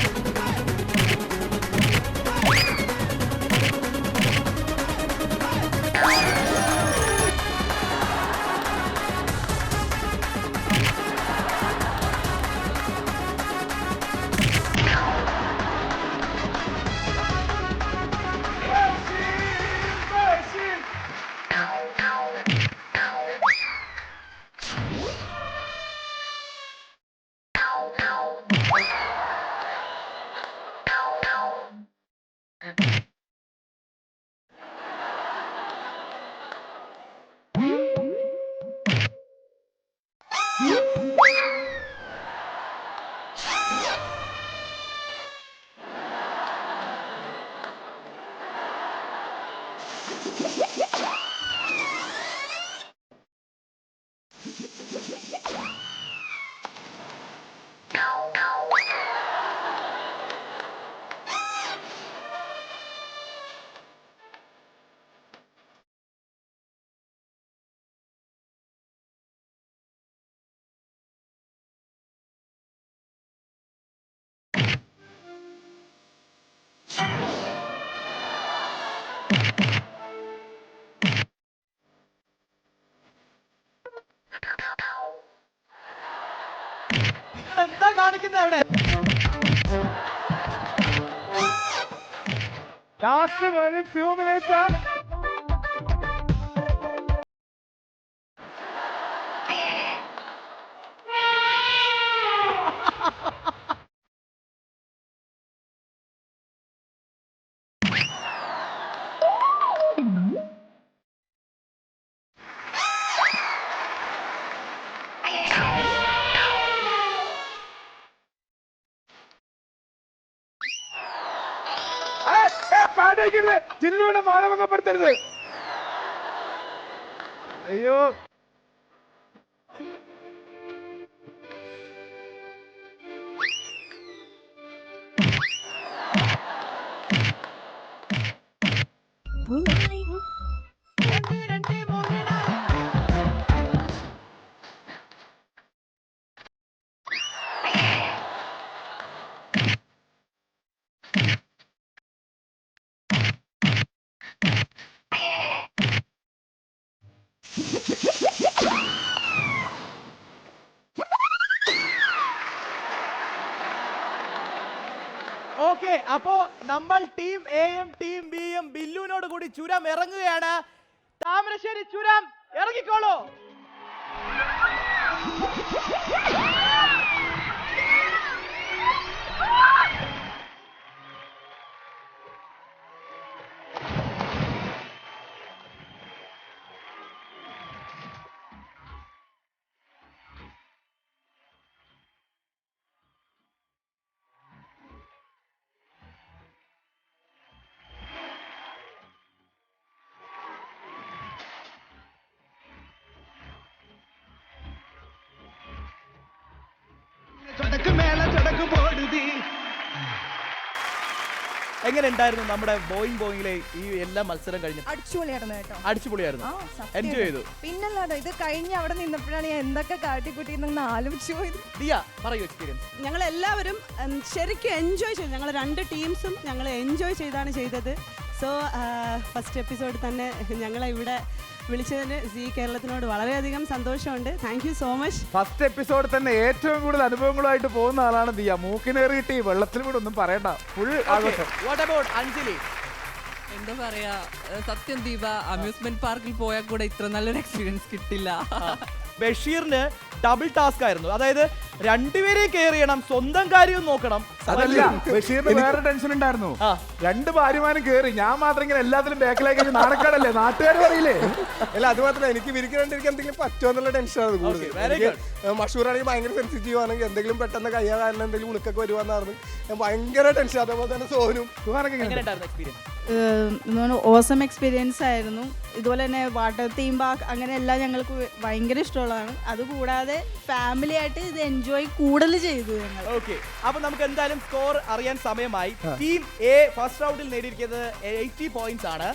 എന്താ കാണിക്കുന്നത് അവിടെ? ലാസ്റ്റ് ഒരു ഫ്യൂ മിനിറ്റ്സ്. ജില്ലുവിനെ മാനഭംഗപ്പെടുത്തരുത്. അയ്യോ ഓക്കെ, അപ്പോ നമ്മൾ ടീം എയും ടീം ബിയും ബില്ലുവിനോട് കൂടി ചുരം ഇറങ്ങുകയാണ്. താമരശ്ശേരി ചുരം ഇറങ്ങിക്കോളൂ. എങ്ങനെ ഉണ്ടായിരുന്നു നമ്മുടെ ബോയിങ്ങിലെ ഈ എല്ലാ മത്സരം കഴിഞ്ഞു? അടിച്ചുപൊളിയായിരുന്നു കേട്ടോ. അടിച്ചുപൊളിയായിരുന്നു, എൻജോയ് ചെയ്തു. പിന്നല്ലാതെ ഇത് കഴിഞ്ഞ് അവിടെ നിന്നപ്പോഴാണ് ഞാൻ എന്തൊക്കെ കാട്ടിക്കുട്ടിന്ന് ആലോചിച്ചു പോയത്. ദിയ പറയൂ എക്സ്പീരിയൻസ്. ഞങ്ങൾ എല്ലാവരും ശരിക്കും എൻജോയ് ചെയ്തു. ഞങ്ങൾ 2 ടീംസും ഞങ്ങൾ എൻജോയ് ചെയ്താണ് ചെയ്തത്. സോ ഫസ്റ്റ് എപ്പിസോഡ് തന്നെ ഞങ്ങളെ ഇവിടെ വിളിച്ചതിന് സീ കേരളത്തിനോട് വളരെയധികം സന്തോഷമുണ്ട്. Thank you so much. First episode തന്നെ ഏറ്റവും കൂടുതൽ അനുഭവങ്ങളുമായിട്ട് പോകുന്ന ആളാണ് ദിയ. മൂക്കിനേറിയിട്ട് ഈ വെള്ളത്തിൽ കൂടെ ഒന്നും പറയണ്ട, ഫുൾ ആഘോഷം. What about Anjali? എന്താ പറയാ, സത്യം ദീപ, അമ്യൂസ്മെന്റ് പാർക്കിൽ പോയാൽ കൂടെ ഇത്ര നല്ലൊരു എക്സ്പീരിയൻസ് കിട്ടില്ല. ബഷീറിന് ഡബിൾ ടാസ്ക് ആയിരുന്നു. അതായത് രണ്ടുപേരെയും കെയർ ചെയ്യണം, സ്വന്തം കാര്യവും നോക്കണം. അതല്ല, ബഷീറിന് വേറെ ടെൻഷൻ ഉണ്ടായിരുന്നു. 2 ഭാര്യമാരും കേറി, ഞാൻ മാത്രം ഇങ്ങനെ എല്ലാത്തിലും ബാക്കിലേക്ക് നാണക്കാടല്ലേ, നാട്ടുകാർ പറയില്ലേ. അല്ല, അത് മാത്രമല്ല, എനിക്ക് വിരിക്കാണ്ടിരിക്കാൻ എന്തെങ്കിലും പറ്റുമോ എന്നുള്ള ടെൻഷനാണ് കൂടുതൽ. മഷൂറാണെങ്കിൽ ഭയങ്കര സെൻസിറ്റീവ് ആണെങ്കിൽ എന്തെങ്കിലും പെട്ടെന്ന് കയ്യാ കാരണം എന്തെങ്കിലും ഉളുക്കൊക്കെ വരുവാന്നായിരുന്നു. ഞാൻ ഭയങ്കര ടെൻഷൻ. അതേപോലെ തന്നെ സോനും ഓസം എക്സ്പീരിയൻസ് ആയിരുന്നു. ഇതുപോലെ തന്നെ വാട്ടർ തീം പാർക്ക് അങ്ങനെ എല്ലാം ഞങ്ങൾക്ക് ഭയങ്കര ഇഷ്ടമുള്ളതാണ്. അതുകൂടാതെ ഫാമിലി ആയിട്ട് ഇത് എൻജോയ് കൂടുതൽ ചെയ്തു ഞങ്ങൾ. ഓക്കെ, അപ്പൊ നമുക്ക് എന്തായാലും സ്കോർ അറിയാൻ സമയമായി. ടീം എ ഫസ്റ്റ് റൗണ്ടിൽ നേടിയിരിക്കുന്നത് 80 പോയിന്റ്സ് ആണ്.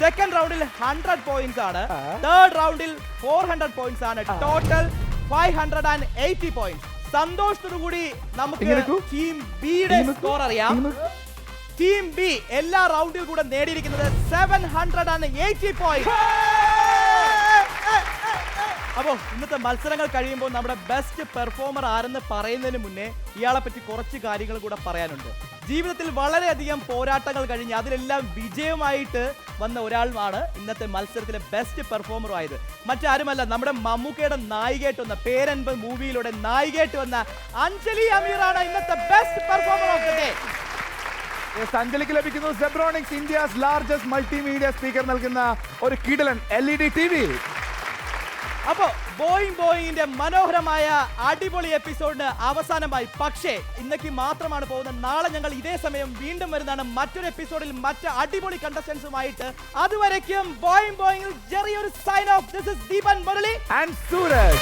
സെക്കൻഡ് റൗണ്ടിൽ 100 പോയിന്റ്സ് ആണ്. തേർഡ് റൗണ്ടിൽ 400 പോയിന്റ്സ് ആണ്. Total 580 points. സന്തോഷത്തോടു കൂടി നമുക്ക് ടീം ബിയുടെ സ്കോർ അറിയാം. ടീം ബി എല്ലാ റൗണ്ടിൽ കൂടെ നേടിയിരിക്കുന്നത് 780 പോയിന്റ്. അപ്പോ ഇന്നത്തെ മത്സരങ്ങൾ കഴിയുമ്പോൾ നമ്മുടെ ബെസ്റ്റ് പെർഫോമർ ആരെന്ന് പറയുന്നതിന് മുന്നേ ഇയാളെ പറ്റി കുറച്ച് കാര്യങ്ങൾ കൂടെ പറയാനുണ്ട്. ജീവിതത്തിൽ വളരെയധികം പോരാട്ടങ്ങൾ കഴിഞ്ഞ് അതിലെല്ലാം വിജയമായിട്ട് വന്ന ഒരാളാണ് ഇന്നത്തെ മത്സരത്തിലെ ബെസ്റ്റ് പെർഫോമർ ആയത്. മറ്റാരുമല്ല, നമ്മുടെ മമ്മൂക്കയുടെ നായികയായിട്ട് വന്ന പേരൻപ് മൂവിയിലൂടെ നായികയായിട്ട് വന്ന അഞ്ജലി അമീറാണ് ഇന്നത്തെ best performer of the day. അഞ്ജലിക്ക് ലഭിക്കുന്നു Zebronics India's largest multimedia speaker നൽകുന്ന ഒരു കിടിലൻ LED TV. അപ്പോ ബോയിങ്ങിന്റെ മനോഹരമായ അടിപൊളി എപ്പിസോഡിന് അവസാനമായി. പക്ഷേ ഇന്നേക്ക് മാത്രമാണ് പോകുന്നത്. നാളെ ഞങ്ങൾ ഇതേ സമയം വീണ്ടും വരുന്നതാണ് മറ്റൊരു എപ്പിസോഡിൽ മറ്റ് അടിപൊളി കണ്ടസ്റ്റൻസുമായിട്ട്. അതുവരയ്ക്കും ബോയിങ്ങിൽ ചെറിയൊരു sign off. This is Deepan Murali and Sooraj.